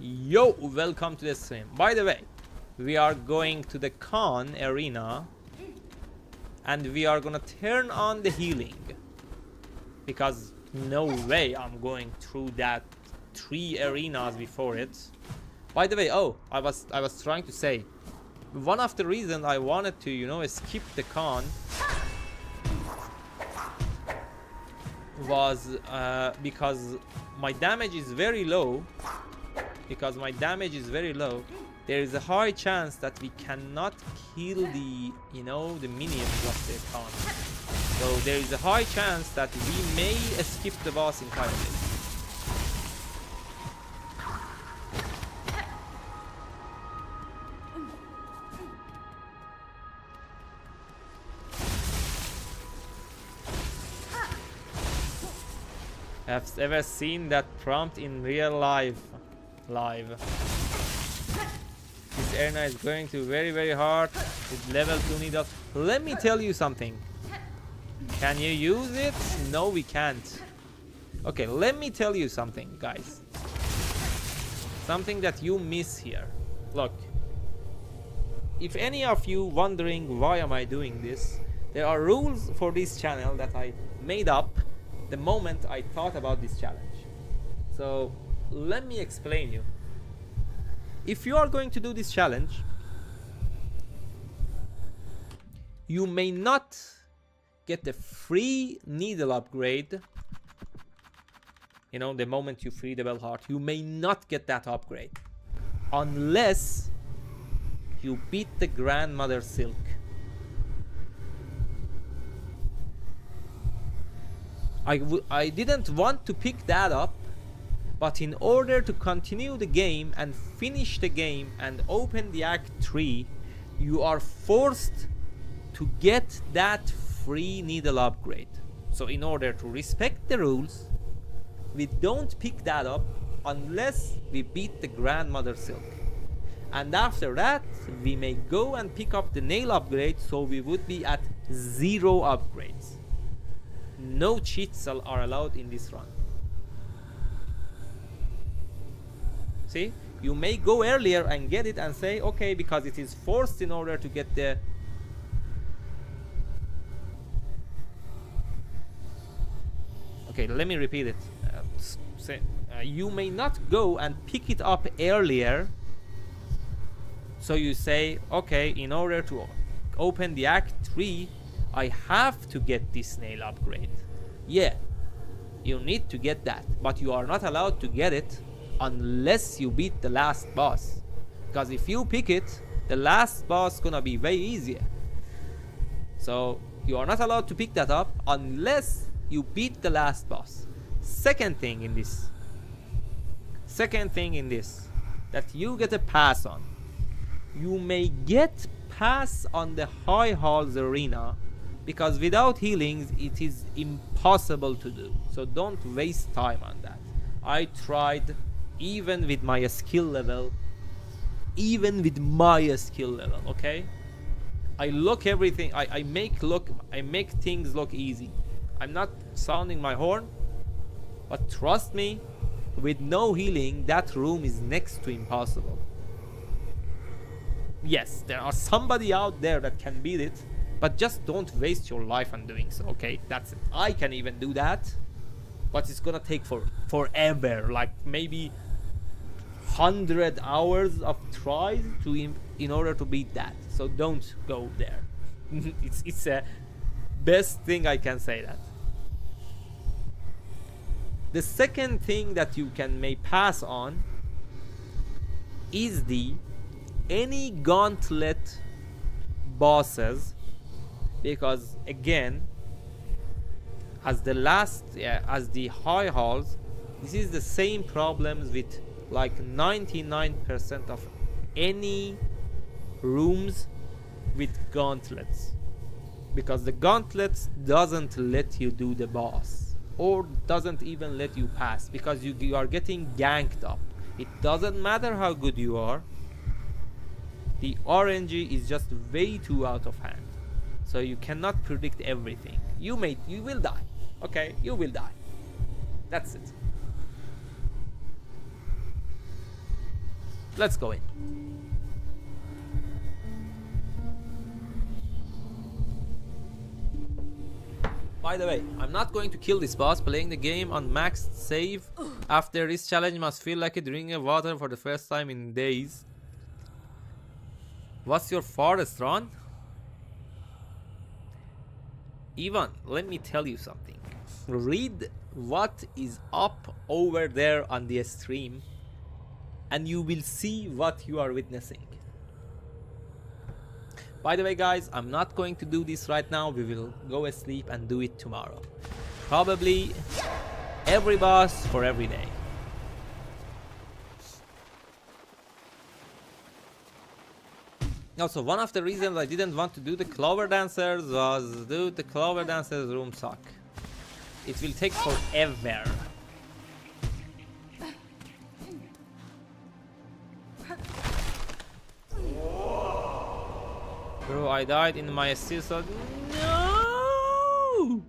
Yo, welcome to the stream. By the way, we are going to the Khan arena and we are gonna turn on the healing, because no way I'm going through that 3 arenas before it. By the way, oh, I was trying to say, one of the reasons I wanted to, you know, skip the Khan was because my damage is very low. There is a high chance that we cannot kill the, you know, the minions of the Khan. So there is a high chance that we may skip the boss entirely. Have ever seen that prompt in real life? This arena is going to very hard with level 2 needles. Let me tell you something. Can you use it? No, we can't. Okay, let me tell you something, guys. Something that you miss here. Look. If any of you wondering why am I doing this, there are rules for this channel that I made up the moment I thought about this challenge. So let me explain you. If you are going to do this challenge, you may not get the free needle upgrade. You know, the moment you free the bell heart, you may not get that upgrade unless you beat the Grandmother Silk. I didn't want to pick that up, but in order to continue the game and finish the game and open the Act 3, you are forced to get that free needle upgrade. So in order to respect the rules, we don't pick that up unless we beat the Grandmother Silk. And after that, we may go and pick up the nail upgrade, so we would be at 0 upgrades. No cheats are allowed in this run. See, you may go earlier and get it and say, okay, because it is forced in order to get the... Okay, let me repeat it. You may not go and pick it up earlier. So you say, okay, in order to open the Act 3, I have to get this nail upgrade. Yeah, you need to get that, but you are not allowed to get it unless you beat the last boss. Because if you pick it, the last boss gonna be way easier. So you are not allowed to pick that up unless you beat the last boss. Second thing in this that you get a pass on. You may get pass on the high halls arena because without healings it is impossible to do. So don't waste time on that. I tried even with my skill level, okay? I look everything, I make things look easy. I'm not sounding my horn, but trust me, with no healing, that room is next to impossible. Yes, there are somebody out there that can beat it, but just don't waste your life on doing so, okay? That's it. I can even do that, but it's gonna take forever, like maybe 100 hours of tries in order to beat that. So don't go there. it's a best thing I can say that. The second thing that you may pass on is any gauntlet bosses, because again, as the high halls, this is the same problems with like 99% of any rooms with gauntlets, because the gauntlets doesn't let you do the boss or doesn't even let you pass because you are getting ganked up. It doesn't matter how good you are, the RNG is just way too out of hand, so you cannot predict everything. You will die, okay? You will die. That's it. Let's go in. By the way, I'm not going to kill this boss. Playing the game on maxed save after this challenge must feel like drinking water for the first time in days. What's your farthest run? Ivan, let me tell you something. Read what is up over there on the stream and you will see what you are witnessing. By the way, guys, I'm not going to do this right now. We will go asleep and do it tomorrow. Probably every boss for every day. Also, one of the reasons I didn't want to do the Clover Dancers was, dude, the Clover Dancers room suck. It will take forever. Bro, I died in my steel sword. No!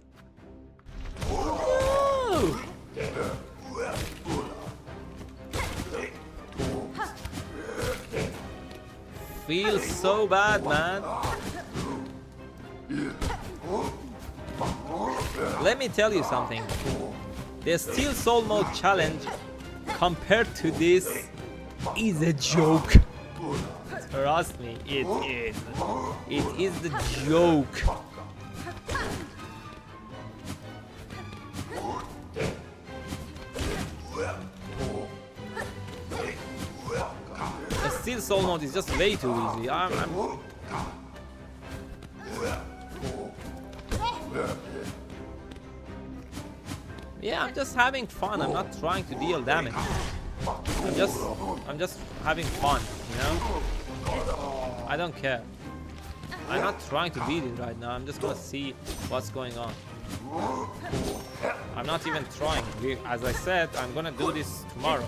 No! Feels so bad, man. Let me tell you something. The Steel Soul Mode challenge compared to this is a joke. Trust me, it is. It is the joke. The Steel Soul Mode is just way too easy. Yeah, I'm just having fun. I'm not trying to deal damage. I'm just having fun, you know? I don't care. I'm not trying to beat it right now. I'm just gonna see what's going on. I'm not even trying. As I said, I'm gonna do this tomorrow.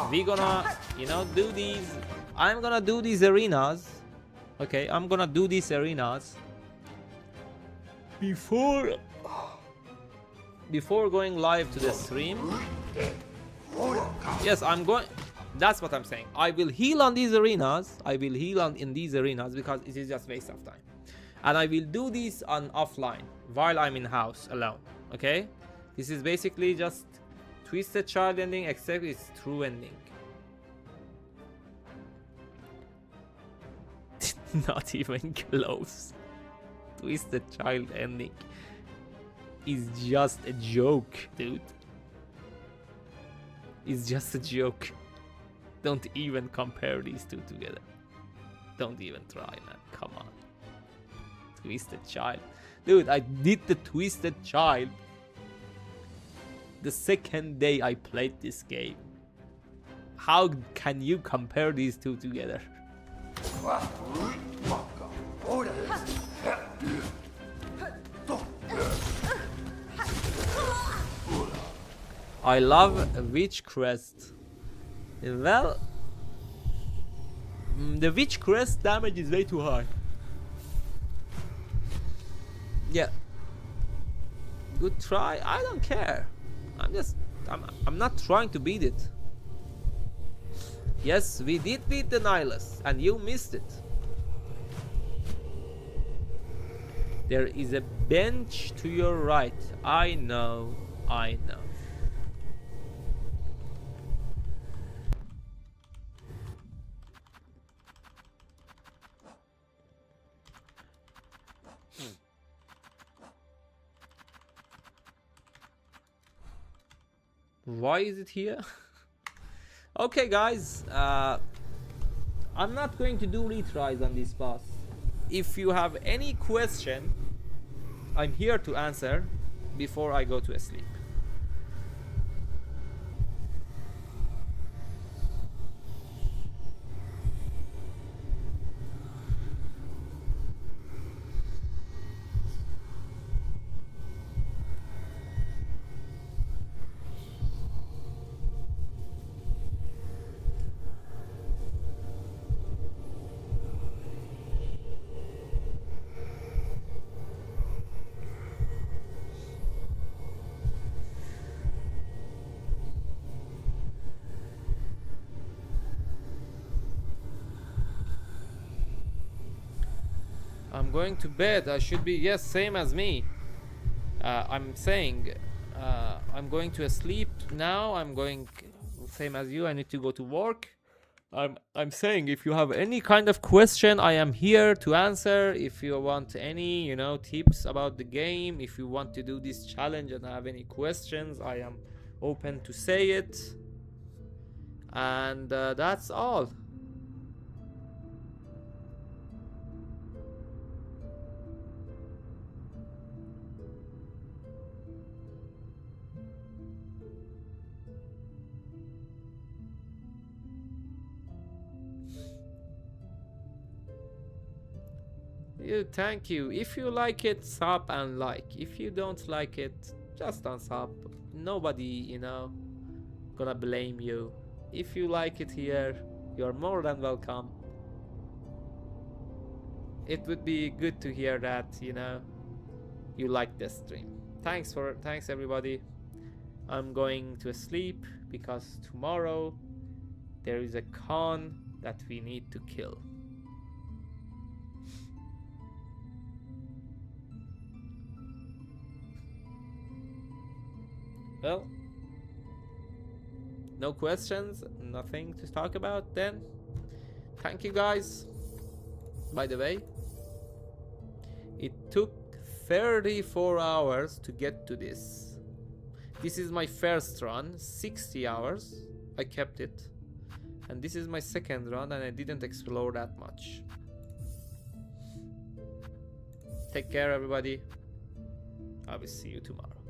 We're gonna, you know, do these. I'm gonna do these arenas. Okay, I'm gonna do these arenas before going live to the stream. Yes, I'm going. That's what I'm saying. I will heal on these arenas. In these arenas because it is just waste of time. And I will do this on offline while I'm in house alone. Okay? This is basically just Twisted Child ending, except it's true ending. Not even close. Twisted Child ending is just a joke, dude. is just a joke. Don't even compare these two together. Don't even try, man. Come on. Twisted Child. Dude, I did the Twisted Child the second day I played this game. How can you compare these two together? I love Witch Crest. Well, the Witch Crest damage is way too high. Yeah. Good try. I don't care. I'm not trying to beat it. Yes, we did beat the Nyleth, and you missed it. There is a bench to your right. I know. I know. Why is it here? Okay, guys. I'm not going to do retries on this boss. If you have any question, I'm here to answer before I go to sleep. I'm going to bed. I should be, yes, same as me. I'm saying I'm going to sleep now. I'm going same as you. I need to go to work. I'm saying if you have any kind of question, I am here to answer. If you want any, tips about the game, if you want to do this challenge and have any questions, I am open to say it. And that's all. Thank you. If you like it, sub and like. If you don't like it, just unsub. Nobody, gonna blame you. If you like it here, you're more than welcome. It would be good to hear that, you like the stream. Thanks everybody. I'm going to sleep because tomorrow there is a con that we need to kill. Well, no questions, nothing to talk about then. Thank you guys. By the way, it took 34 hours to get to this. This is my first run, 60 hours. I kept it. And this is my second run and I didn't explore that much. Take care everybody. I will see you tomorrow.